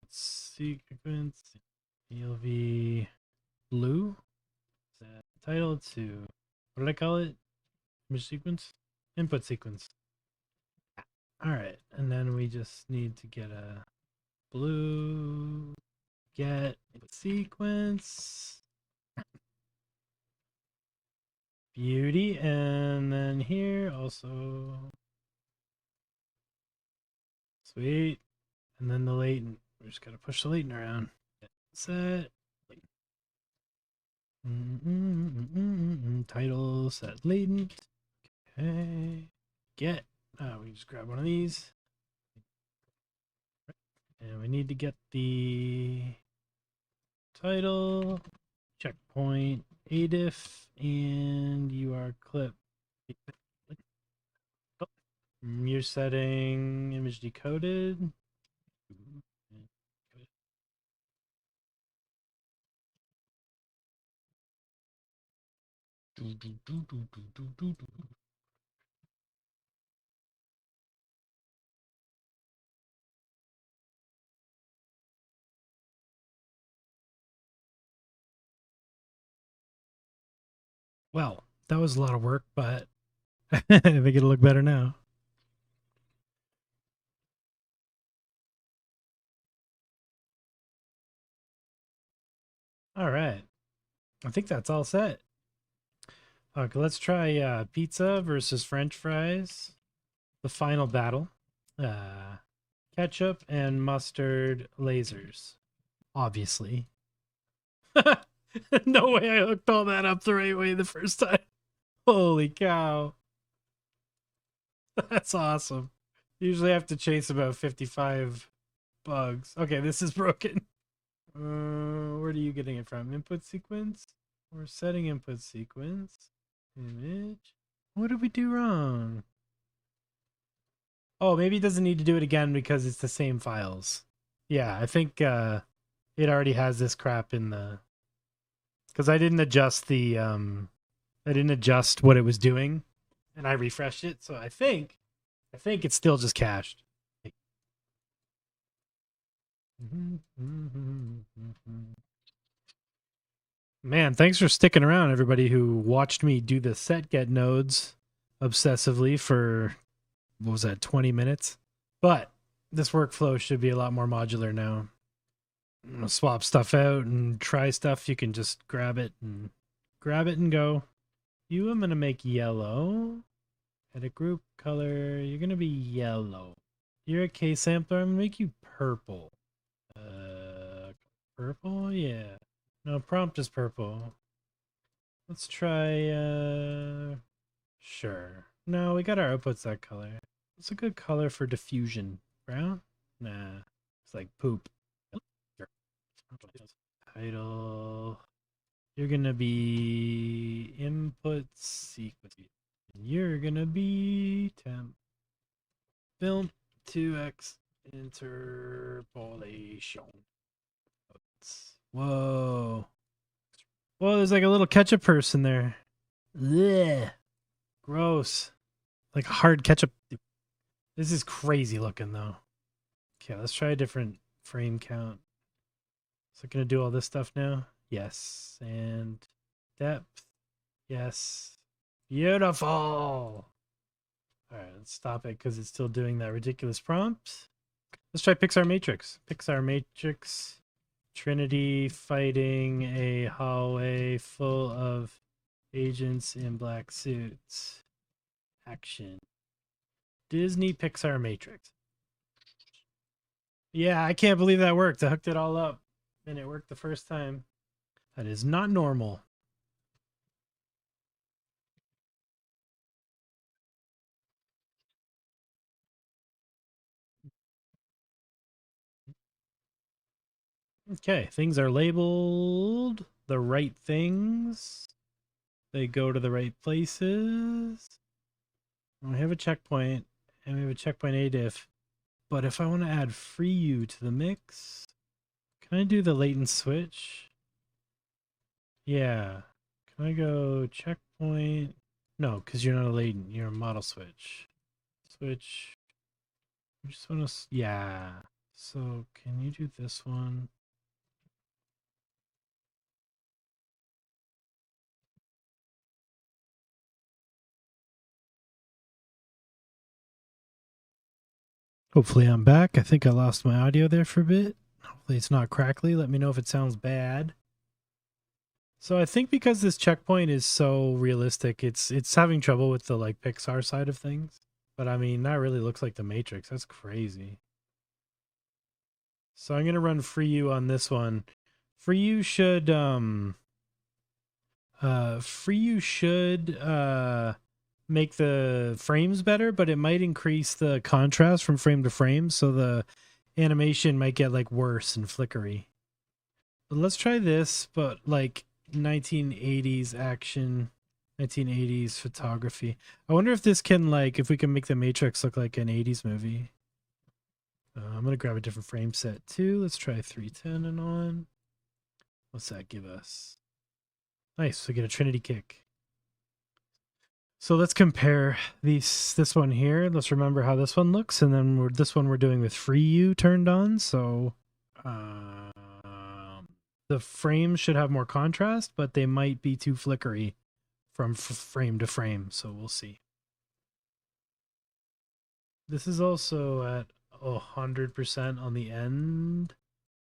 sequence. ALV blue. Set title to, what did I call it? Image sequence? Input sequence. All right. And then we just need to get a blue get input sequence. Beauty. And then here also. Sweet. And then the latent. We just got to push the latent around. Set. Title set latent. Okay. Get. We just grab one of these. And we need to get the title, checkpoint, ADIF, and UR clip. You're setting image decoded. Well, that was a lot of work, but I think it'll look better now. All right. I think that's all set. Okay, let's try pizza versus French fries. The final battle. Ketchup and mustard lasers. Obviously. No way I hooked all that up the right way the first time. Holy cow. That's awesome. Usually I have to chase about 55 bugs. Okay, this is broken. Where are you getting it from? Input sequence? We're setting input sequence. Image. What did we do wrong? Oh, maybe it doesn't need to do it again because it's the same files. Yeah, I think it already has this crap in the... Because I didn't adjust the... I didn't adjust what it was doing, and I refreshed it, so I think it's still just cached. Man, thanks for sticking around, everybody who watched me do the set get nodes obsessively for, what was that, 20 minutes? But this workflow should be a lot more modular now. I'm gonna swap stuff out and try stuff. You can just grab it and go. You, I'm gonna make yellow. Edit group color. You're gonna be yellow. You're a K sampler. I'm gonna make you purple. Purple, yeah. No, prompt is purple. Let's try. Sure. No, we got our outputs that color. What's a good color for diffusion? Brown? Nah, it's like poop. Title. You're gonna be input sequence. You're gonna be temp. Film 2x interpolation. Whoa. Whoa, there's like a little ketchup person there. Blech. Gross. Like hard ketchup. This is crazy looking though. Okay, let's try a different frame count. Is it gonna do all this stuff now? Yes. And depth. Yes. Beautiful. All right, let's stop it because it's still doing that ridiculous prompt. Let's try Pixar Matrix. Pixar Matrix. Trinity fighting a hallway full of agents in black suits. Action. Disney Pixar Matrix. Yeah, I can't believe that worked. I hooked it all up and it worked the first time. That is not normal. Okay, things are labeled the right things. They go to the right places. We have a checkpoint, and we have a checkpoint ADIF. But if I want to add FreeU to the mix, can I do the latent switch? Yeah. Can I go checkpoint? No, because you're not a latent. You're a model switch. Switch. I just want to... Yeah. So can you do this one? Hopefully I'm back. I think I lost my audio there for a bit. Hopefully it's not crackly. Let me know if it sounds bad. So I think because this checkpoint is so realistic, it's having trouble with the like Pixar side of things. But I mean, that really looks like the Matrix. That's crazy. So I'm going to run FreeU on this one. FreeU should make the frames better, but it might increase the contrast from frame to frame, so the animation might get like worse and flickery. But let's try this, but like 1980s action, 1980s photography. I wonder if this can like, if we can make the Matrix look like an 80s movie. I'm going to grab a different frame set too. Let's try 310 and on. What's that give us? Nice, we get a Trinity kick. So let's compare this one here. Let's remember how this one looks, and then this one we're doing with FreeU turned on. So the frames should have more contrast, but they might be too flickery from frame to frame. So we'll see. This is also at 100% on the end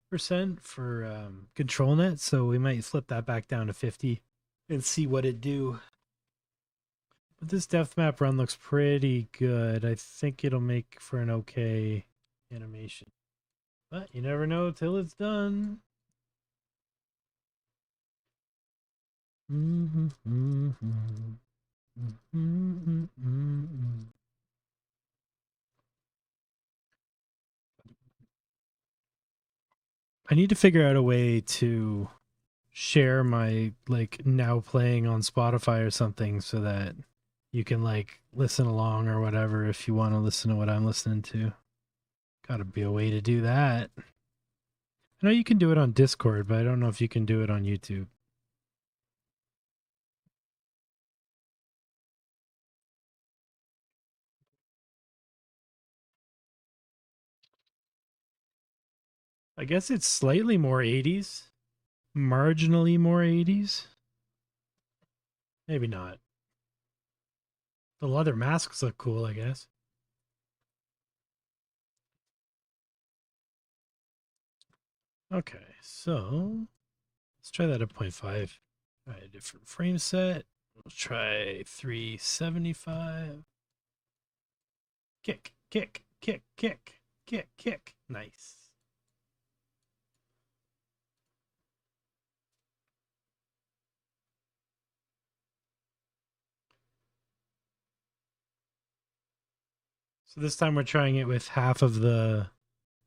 percent for control net, so we might flip that back down to 50 and see what it do. But this depth map run looks pretty good. I think it'll make for an okay animation. But you never know till it's done. I need to figure out a way to share my like now playing on Spotify or something so that you can like listen along or whatever if you want to listen to what I'm listening to. Gotta be a way to do that. I know you can do it on Discord, but I don't know if you can do it on YouTube. I guess it's slightly more 80s. Marginally more 80s. Maybe not. The leather masks look cool, I guess. Okay, so let's try that at 0.5. Try a different frame set. We'll try 375. Kick, kick, kick, kick, kick, kick. Nice. So this time we're trying it with half of the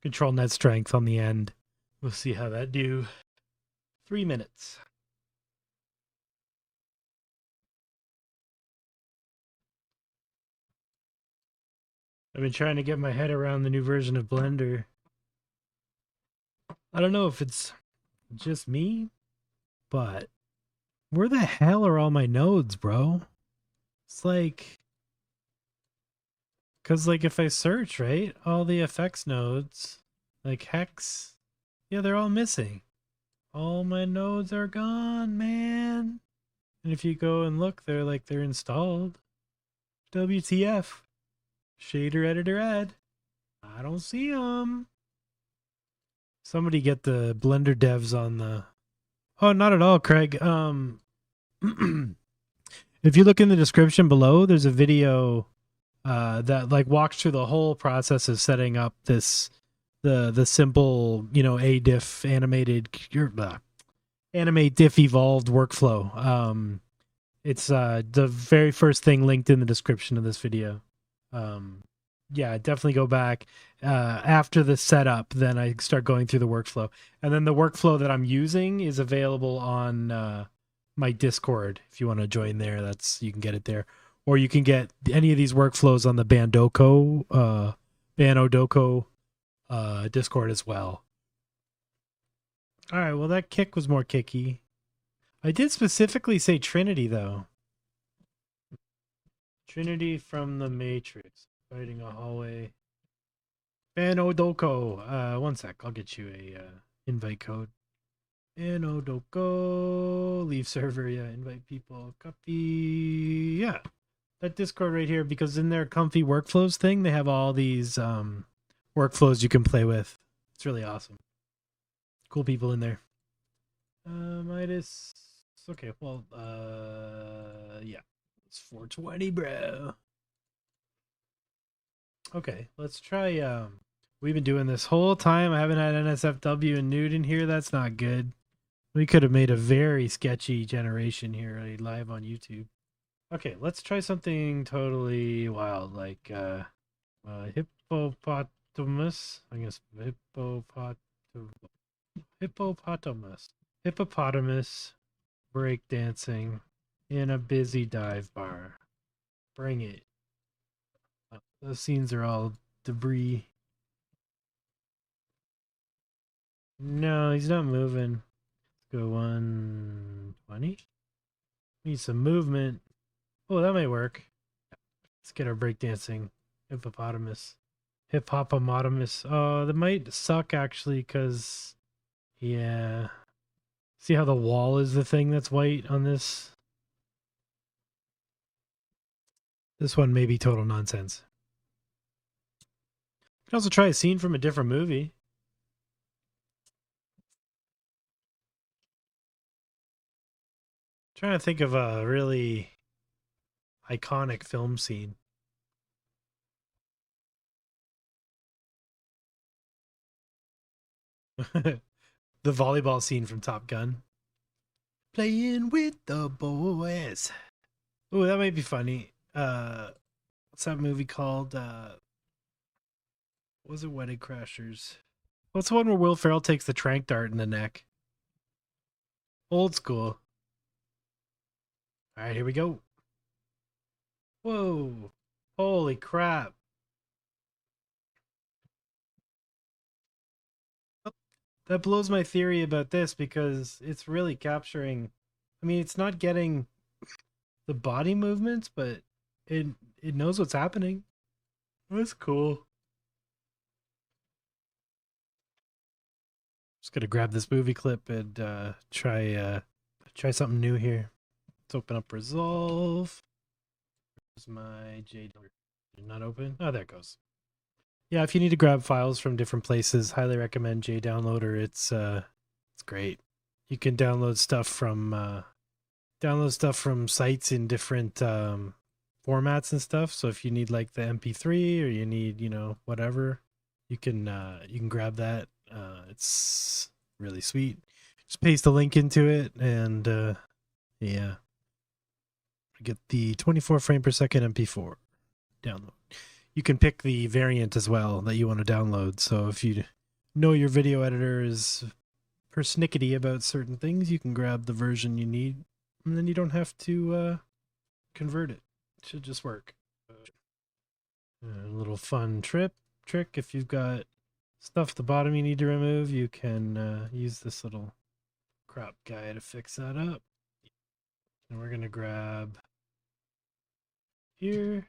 control net strength on the end. We'll see how that do. 3 minutes. I've been trying to get my head around the new version of Blender. I don't know if it's just me, but where the hell are all my nodes, bro? It's like, because like if I search, right, all the effects nodes, like hex, yeah, they're all missing. All my nodes are gone, man. And if you go and look, they're installed. WTF. Shader editor add. I don't see them. Somebody get the Blender devs on the... Oh, not at all, Craig. If you look in the description below, there's a video that like walks through the whole process of setting up this the simple, you know, AnimateDiff-Evolved workflow. It's the very first thing linked in the description of this video. Yeah, definitely go back after the setup. Then I start going through the workflow, and then the workflow that I'm using is available on my Discord. If you want to join there, you can get it there, or you can get any of these workflows on the Bandoko Discord as well. All right, well, that kick was more kicky. I did specifically say Trinity, though. Trinity from the Matrix. Fighting a hallway. Banodoko. One sec. I'll get you a invite code. Banodoko. Leave server. Yeah, invite people. Copy. Yeah. That Discord right here, because in their Comfy Workflows thing, they have all these workflows you can play with. It's really awesome. Cool people in there. Midas. Okay, well, yeah. It's 420, bro. Okay, let's try, we've been doing this whole time. I haven't had NSFW and Nude in here. That's not good. We could have made a very sketchy generation here live on YouTube. Okay, let's try something totally wild, like hippopotamus. I guess hippopotamus breakdancing in a busy dive bar. Bring it. Those scenes are all debris. No, he's not moving. Let's go 120. Need some movement. Oh, that might work. Let's get our breakdancing. Hippopotamus. Oh, that might suck actually, because yeah. See how the wall is the thing that's white on this? This one may be total nonsense. You can also try a scene from a different movie. Trying to think of a really iconic film scene. The volleyball scene from Top Gun. Playing with the boys. Ooh, that might be funny. What's that movie called? What was it? Wedding Crashers. What's the one where Will Ferrell takes the trank dart in the neck? Old school. All right, here we go. Whoa. Holy crap. That blows my theory about this, because it's really capturing. I mean, it's not getting the body movements, but it knows what's happening. That's cool. Just gonna grab this movie clip and try something new here. Let's open up Resolve. Where's my J? Not open. Oh, there it goes. Yeah, if you need to grab files from different places, highly recommend JDownloader. It's great. You can download stuff from sites in different formats and stuff. So if you need like the MP3 or you need, you know, whatever, you can grab that. It's really sweet. Just paste a link into it, and yeah, get the 24 frame per second MP4 download. You can pick the variant as well that you want to download. So if you know your video editor is persnickety about certain things, you can grab the version you need, and then you don't have to convert it. It should just work. A little fun trick. If you've got stuff at the bottom you need to remove, you can use this little crop guy to fix that up. And we're going to grab here.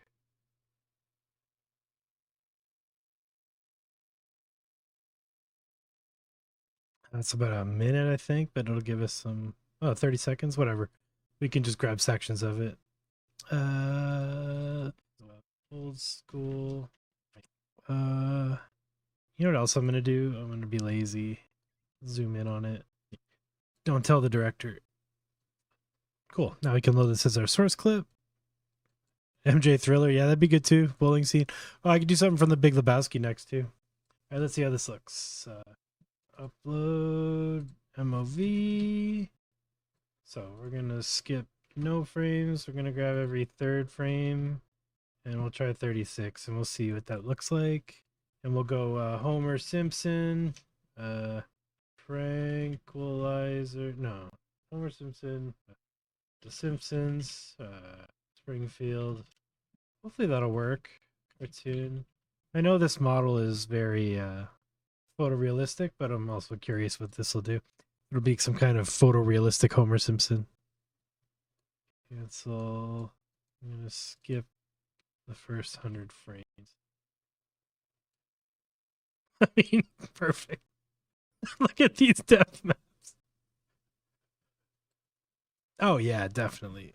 That's about a minute, I think, but it'll give us some, 30 seconds, whatever. We can just grab sections of it. Old school. You know what else I'm going to do? I'm going to be lazy. Zoom in on it. Don't tell the director. Cool. Now we can load this as our source clip. MJ Thriller. Yeah, that'd be good too. Bowling scene. Oh, I could do something from The Big Lebowski next too. All right, let's see how this looks. Upload MOV. So we're gonna skip no frames. We're gonna grab every third frame, and we'll try 36, and we'll see what that looks like. And we'll go Homer Simpson, Tranquilizer. No, Homer Simpson, The Simpsons, Springfield. Hopefully that'll work. Cartoon. I know this model is very photorealistic, but I'm also curious what this will do. It'll be some kind of photorealistic Homer Simpson. Cancel. I'm going to skip the first 100 frames. I mean, perfect. Look at these depth maps. Oh, yeah, definitely.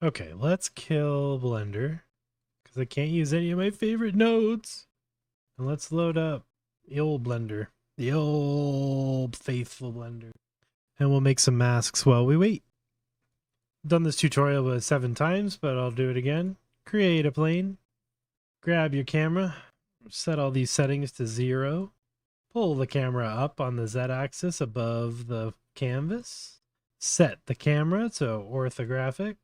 Okay, let's kill Blender because I can't use any of my favorite nodes. And let's load up the old Blender, the old faithful Blender. And we'll make some masks while we wait. Done this tutorial about 7 times, but I'll do it again. Create a plane. Grab your camera. Set all these settings to 0. Pull the camera up on the Z-axis above the canvas. Set the camera to orthographic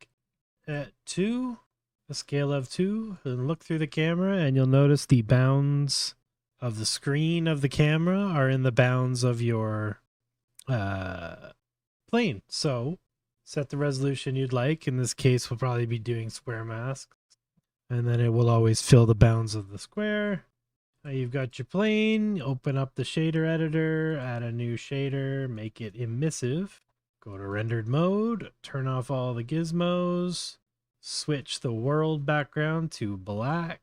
at 2, a scale of 2, and look through the camera, and you'll notice the bounds of the screen of the camera are in the bounds of your plane. So set the resolution you'd like. In this case, we'll probably be doing square masks, and then it will always fill the bounds of the square. Now you've got your plane. Open up the shader editor, add a new shader, make it emissive. Go to rendered mode, turn off all the gizmos, switch the world background to black.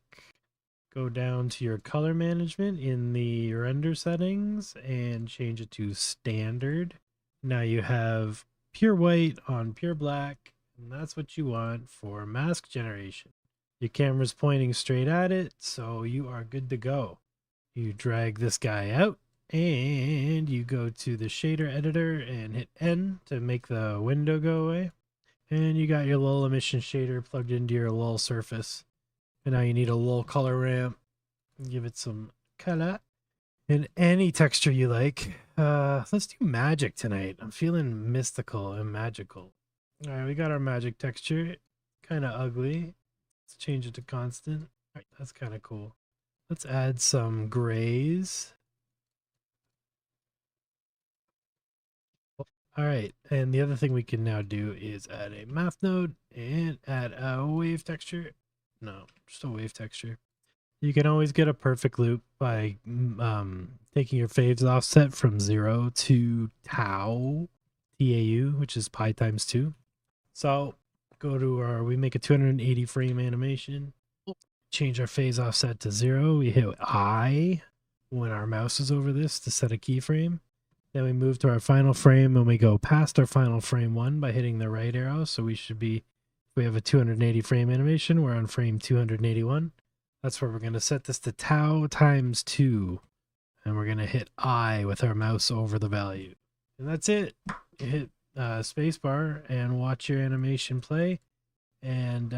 Go down to your color management in the render settings and change it to standard. Now you have pure white on pure black, and that's what you want for mask generation. Your camera's pointing straight at it, so you are good to go. You drag this guy out, and you go to the shader editor and hit N to make the window go away. And you got your lull emission shader plugged into your lull surface. And now you need a lull color ramp. Give it some color. And any texture you like. Let's do magic tonight. I'm feeling mystical and magical. All right, we got our magic texture. Kind of ugly. Let's change it to constant. All right, that's kind of cool. Let's add some grays. All right, and the other thing we can now do is add a math node and add a wave texture. No, just a wave texture. You can always get a perfect loop by taking your phase offset from 0 to tau, TAU, which is pi times 2. So go to we make a 280 frame animation. Change our phase offset to 0. We hit I when our mouse is over this to set a keyframe. Then we move to our final frame and we go past our final frame 1 by hitting the right arrow. So we should be, if we have a 280 frame animation, we're on frame 281. That's where we're going to set this to tau times 2. And we're going to hit I with our mouse over the value. And that's it. You hit spacebar and watch your animation play. And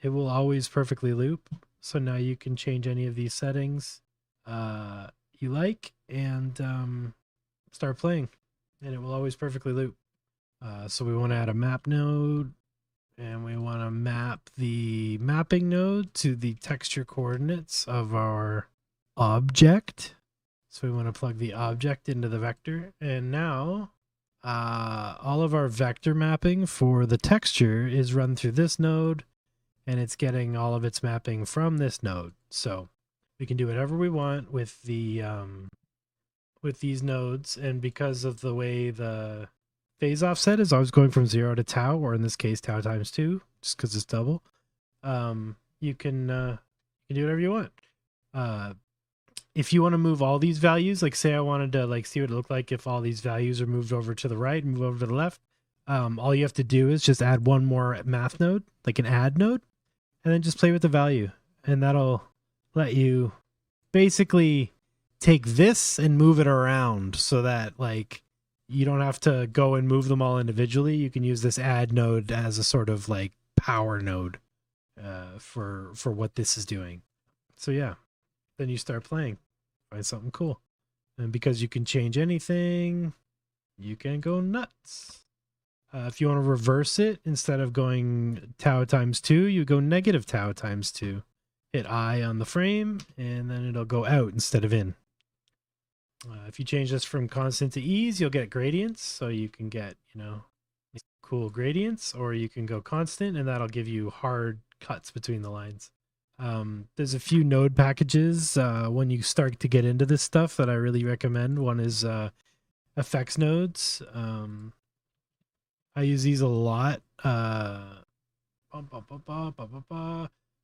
it will always perfectly loop. So now you can change any of these settings you like and start playing. And it will always perfectly loop. So we want to add a map node. And we want to map the mapping node to the texture coordinates of our object. So we want to plug the object into the vector. And now all of our vector mapping for the texture is run through this node. And it's getting all of its mapping from this node. So we can do whatever we want with the with these nodes. And because of the way the phase offset is always going from 0 to tau, or in this case tau times 2, just because it's double, you can do whatever you want. If you want to move all these values, like say I wanted to like see what it looked like if all these values are moved over to the right and move over to the left, all you have to do is just add one more math node, like an add node, and then just play with the value, and that'll let you basically take this and move it around so that like you don't have to go and move them all individually. You can use this add node as a sort of like power node for what this is doing. So yeah, then you start playing, find something cool. And because you can change anything, you can go nuts. If you want to reverse it, instead of going tau times 2, you go negative tau times 2. Hit I on the frame, and then it'll go out instead of in. If you change this from constant to ease, you'll get gradients. So you can get, you know, cool gradients, or you can go constant, and that'll give you hard cuts between the lines. There's a few node packages when you start to get into this stuff that I really recommend. One is effects nodes. I use these a lot.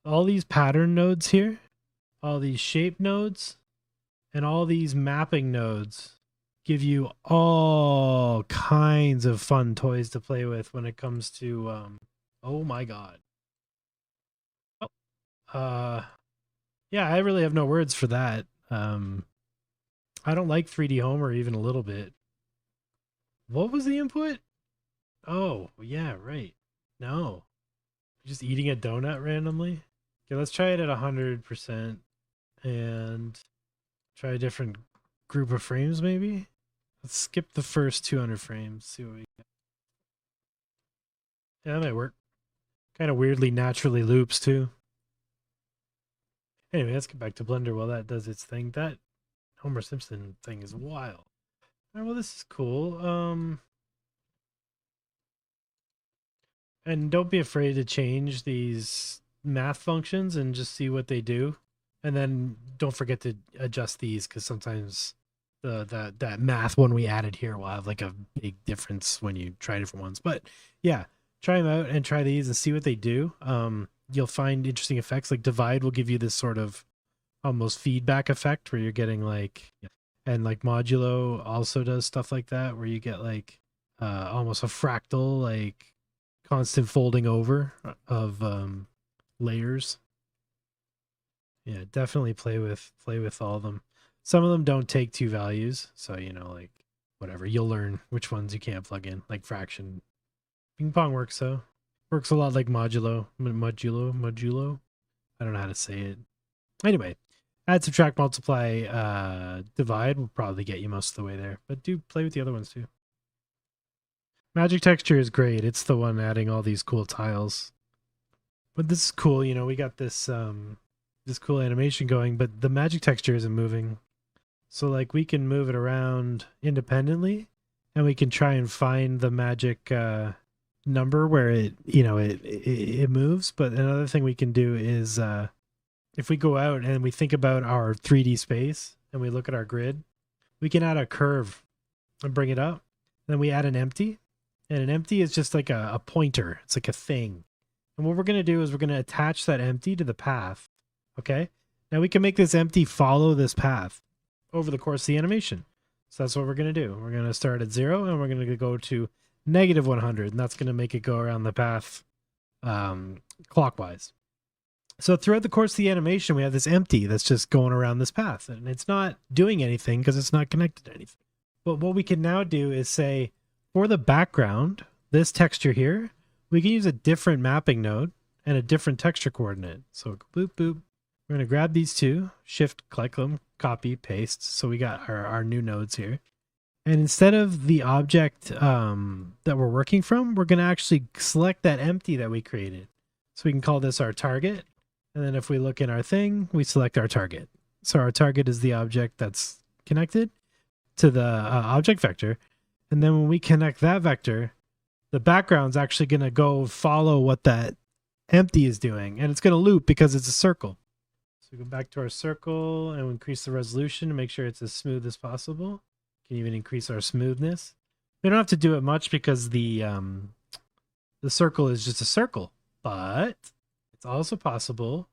All these pattern nodes here, all these shape nodes, and all these mapping nodes give you all kinds of fun toys to play with when it comes to oh my god. Yeah, I really have no words for that. I don't like 3D Homer even a little bit. What was the input? Oh, yeah, right. No. Just eating a donut randomly? Okay, let's try it at 100% and try a different group of frames maybe? Let's skip the first 200 frames, see what we get. Yeah, that might work. Kind of weirdly naturally loops too. Anyway, let's get back to Blender while that does its thing. That Homer Simpson thing is wild. All right, well, this is cool. And don't be afraid to change these math functions and just see what they do. And then don't forget to adjust these, because sometimes that math one we added here will have like a big difference when you try different ones. But yeah, try them out and try these and see what they do. You'll find interesting effects. Like divide will give you this sort of almost feedback effect where you're getting like, and like modulo also does stuff like that, where you get like almost a fractal, like constant folding over of layers. Yeah, definitely play with all of them. Some of them don't take 2 values, so you know, like whatever, you'll learn which ones you can't plug in, like fraction. Ping pong works though. Works a lot like modulo. I don't know how to say it. Anyway, add, subtract, multiply, divide will probably get you most of the way there, but do play with the other ones too. Magic texture is great. It's the one adding all these cool tiles. But this is cool, you know, we got this this cool animation going, but the magic texture isn't moving. So like we can move it around independently, and we can try and find the magic number where it, you know, it moves. But another thing we can do is if we go out and we think about our 3D space and we look at our grid, we can add a curve and bring it up. Then we add an empty, and an empty is just like a pointer. It's like a thing. And what we're going to do is we're going to attach that empty to the path. Okay. Now we can make this empty follow this path over the course of the animation. So that's what we're going to do. We're going to start at 0 and we're going to go to negative 100. And that's going to make it go around the path clockwise. So throughout the course of the animation, we have this empty that's just going around this path. And it's not doing anything because it's not connected to anything. But what we can now do is say, for the background, this texture here, we can use a different mapping node and a different texture coordinate. So boop, boop. We're going to grab these two, shift, click them, copy, paste. So we got our new nodes here. And instead of the object that we're working from, we're going to actually select that empty that we created. So we can call this our target. And then if we look in our thing, we select our target. So our target is the object that's connected to the object vector. And then when we connect that vector, the background's actually going to go follow what that empty is doing. And it's going to loop because it's a circle. So we go back to our circle and we increase the resolution to make sure it's as smooth as possible. Can even increase our smoothness. We don't have to do it much because the circle is just a circle, but it's also possible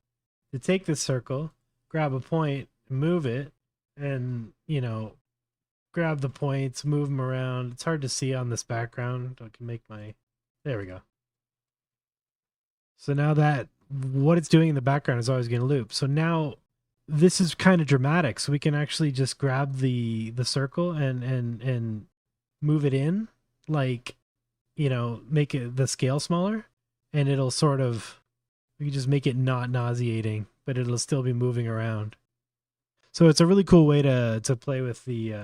to take this circle, grab a point, move it, and, you know, grab the points, move them around. It's hard to see on this background. I can make my, there we go. So now that what it's doing in the background is always going to loop. So now this is kind of dramatic. So we can actually just grab the circle and move it in, like, you know, make it the scale smaller, and it'll sort of, we can just make it not nauseating, but it'll still be moving around. So it's a really cool way to play with the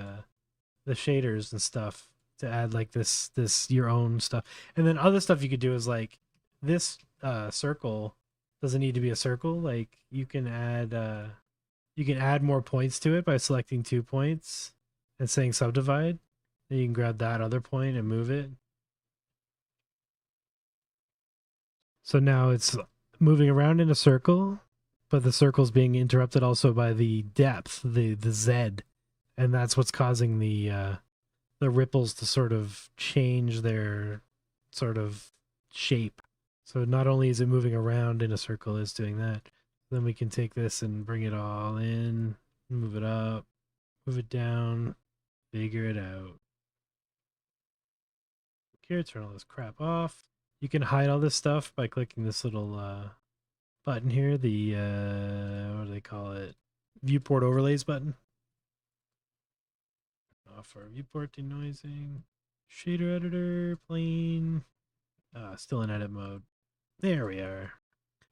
shaders and stuff, to add like this your own stuff. And then other stuff you could do is like this circle doesn't need to be a circle. Like you can add more points to it by selecting 2 points and saying subdivide. Then you can grab that other point and move it. So now it's moving around in a circle, but the circle's being interrupted also by the depth, the Z, and that's what's causing the ripples to sort of change their sort of shape. So not only is it moving around in a circle, it's doing that. Then we can take this and bring it all in, move it up, move it down, figure it out. Here, turn all this crap off. You can hide all this stuff by clicking this little button here, the what do they call it? Viewport overlays button. Off our viewport denoising. Shader editor, plane. Still in edit mode. There we are.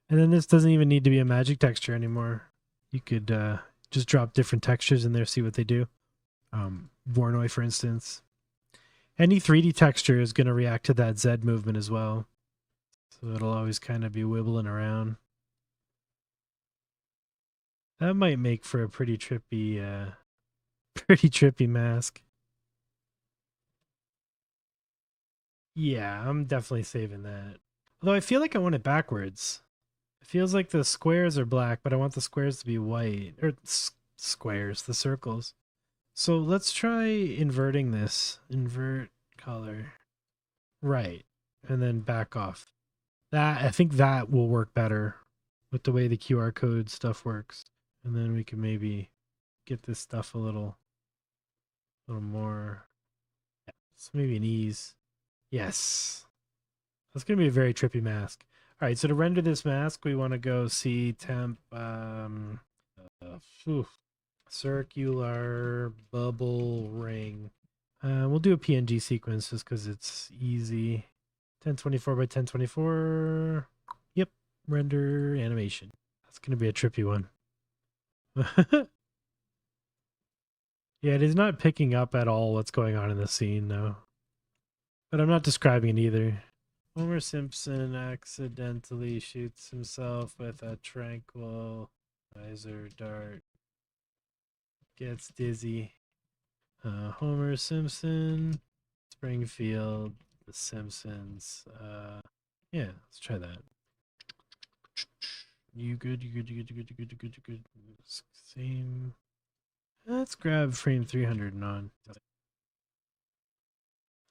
And then this doesn't even need to be a magic texture anymore. You could just drop different textures in there, see what they do. Voronoi, for instance. Any 3D texture is going to react to that Z movement as well. So it'll always kind of be wibbling around. That might make for a pretty trippy mask. Yeah, I'm definitely saving that. Although I feel like I want it backwards. It feels like the squares are black, but I want the squares to be white. Or squares, the circles. So let's try inverting this. Invert color. Right. And then back off. I think that will work better with the way the QR code stuff works. And then we can maybe get this stuff a little more. Yeah, so maybe an ease. Yes. That's going to be a very trippy mask. All right, so to render this mask, we want to go see temp circular bubble ring. We'll do a PNG sequence just because it's easy. 1024 by 1024. Yep, render animation. That's going to be a trippy one. Yeah, it is not picking up at all what's going on in the scene, though. But I'm not describing it either. Homer Simpson accidentally shoots himself with a tranquilizer dart. Gets dizzy. Homer Simpson, Springfield, The Simpsons. Yeah, let's try that. You good? You good? You good? You good? You good? You good? You good? Same. Let's grab frame 300 and on.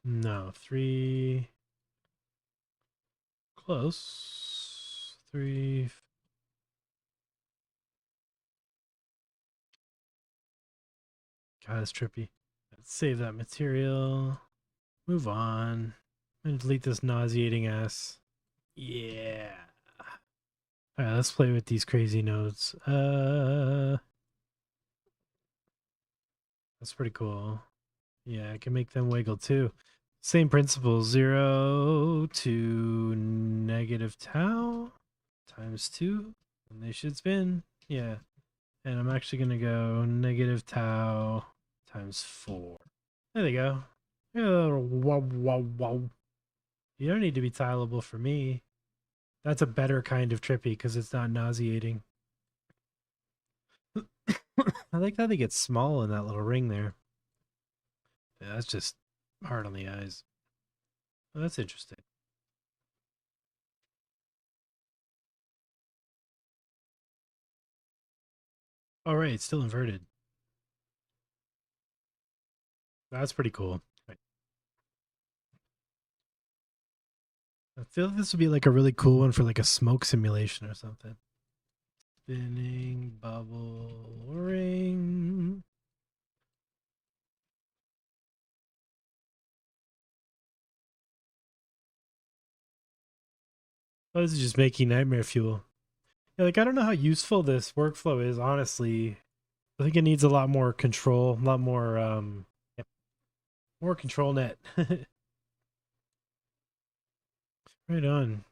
No, 3. Close. 3. God, it's trippy. Let's save that material. Move on. I'm gonna delete this nauseating ass. Yeah. Alright, let's play with these crazy nodes. That's pretty cool. Yeah, I can make them wiggle too. Same principle, 0 to negative tau times 2. And they should spin. Yeah. And I'm actually going to go negative tau times 4. There they go. Wow, wow, wow. You don't need to be tileable for me. That's a better kind of trippy because it's not nauseating. I like how they get small in that little ring there. Yeah, that's just hard on the eyes. Well, that's interesting. All right, it's still inverted. That's pretty cool. Right. I feel like this would be like a really cool one for like a smoke simulation or something. Spinning bubble ring. Oh, this is just making nightmare fuel. Yeah, like I don't know how useful this workflow is, honestly. I think it needs a lot more control, a lot more yeah, more control net. Right on.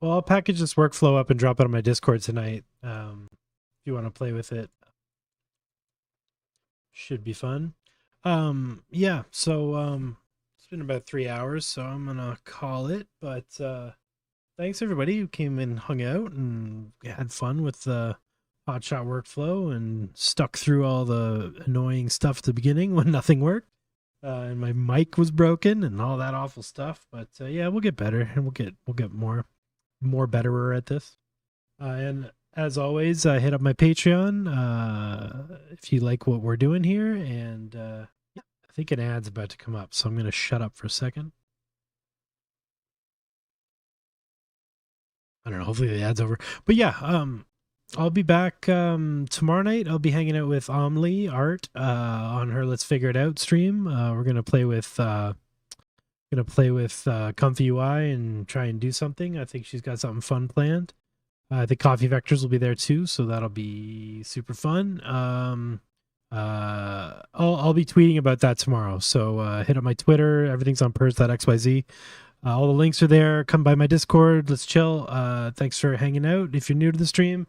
Well, I'll package this workflow up and drop it on my Discord tonight. If you want to play with it, should be fun. Yeah, so it's been about 3 hours, so I'm gonna call it. But thanks everybody who came and hung out and had fun with the HotShot workflow and stuck through all the annoying stuff at the beginning when nothing worked. And my mic was broken and all that awful stuff. But yeah, we'll get better and we'll get more betterer at this. And as always, hit up my Patreon if you like what we're doing here. And yeah, I think an ad's about to come up, so I'm going to shut up for a second. I don't know. Hopefully the ad's over. But yeah, I'll be back tomorrow night. I'll be hanging out with Omli Art on her Let's Figure It Out stream. We're gonna play with ComfyUI and try and do something. I think she's got something fun planned. I think Coffee Vectors will be there too, so that'll be super fun. I'll be tweeting about that tomorrow. So hit up my Twitter. Everything's on Purz.xyz. All the links are there. Come by my Discord. Let's chill. Thanks for hanging out. If you're new to the stream,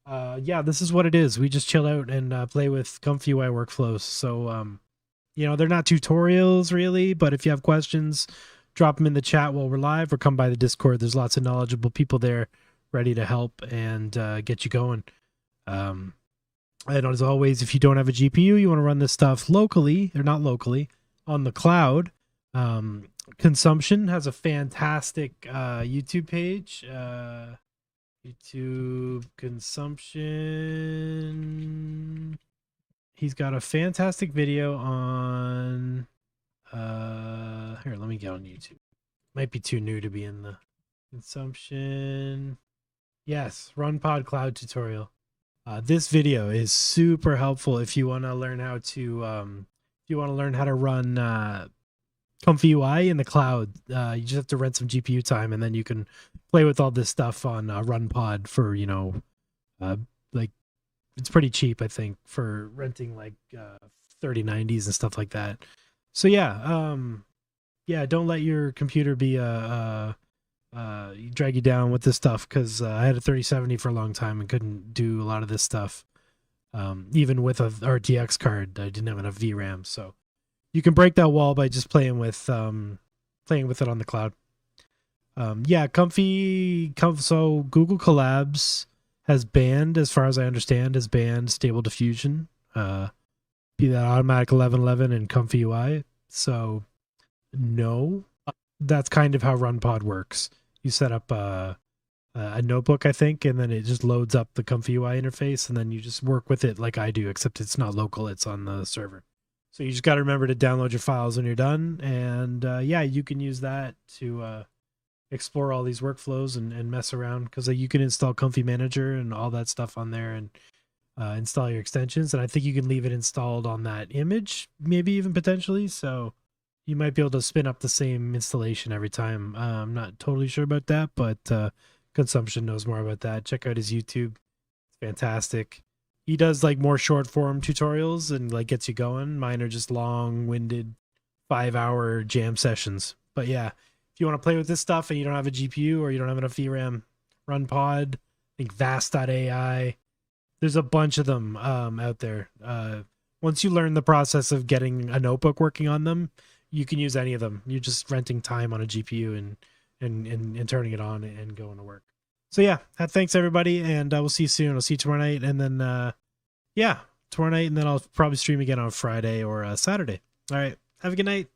yeah, this is what it is. We just chill out and play with ComfyUI workflows. So, you know, they're not tutorials really, but if you have questions, drop them in the chat while we're live or come by the Discord. There's lots of knowledgeable people there ready to help and get you going. And as always, if you don't have a GPU, you want to run this stuff locally, or not locally, on the cloud. Consumption has a fantastic YouTube page. YouTube Consumption. He's got a fantastic video on here, let me get on YouTube. Might be too new to be in the consumption. Yes, Run Pod Cloud tutorial. This video is super helpful if you want to learn how to run ComfyUI in the cloud. You just have to rent some GPU time, and then you can play with all this stuff on RunPod for, you know, like it's pretty cheap, I think, for renting like 3090s and stuff like that. So yeah, yeah, don't let your computer be drag you down with this stuff, because I had a 3070 for a long time and couldn't do a lot of this stuff. Even with a RTX card, I didn't have enough VRAM, so you can break that wall by just playing with it on the cloud. Yeah, so Google Collabs has banned, as far as I understand, has banned Stable Diffusion, be that Automatic 1111 and ComfyUI. So no, that's kind of how RunPod works. You set up a notebook, I think, and then it just loads up the ComfyUI interface, and then you just work with it like I do, except it's not local, it's on the server. So you just got to remember to download your files when you're done. And yeah, you can use that to explore all these workflows and mess around, because you can install ComfyUI Manager and all that stuff on there and install your extensions. And I think you can leave it installed on that image, maybe even potentially. So you might be able to spin up the same installation every time. I'm not totally sure about that, but Consumption knows more about that. Check out his YouTube. It's fantastic. He does like more short form tutorials and like gets you going. Mine are just long-winded 5-hour jam sessions. But yeah, if you want to play with this stuff and you don't have a GPU or you don't have enough VRAM, run Pod, I think Vast.ai. There's a bunch of them out there. Once you learn the process of getting a notebook working on them, you can use any of them. You're just renting time on a GPU and turning it on and going to work. So yeah, thanks everybody, and we'll see you soon. I'll see you tomorrow night, and then yeah, tomorrow night, and then I'll probably stream again on Friday or Saturday. All right, have a good night.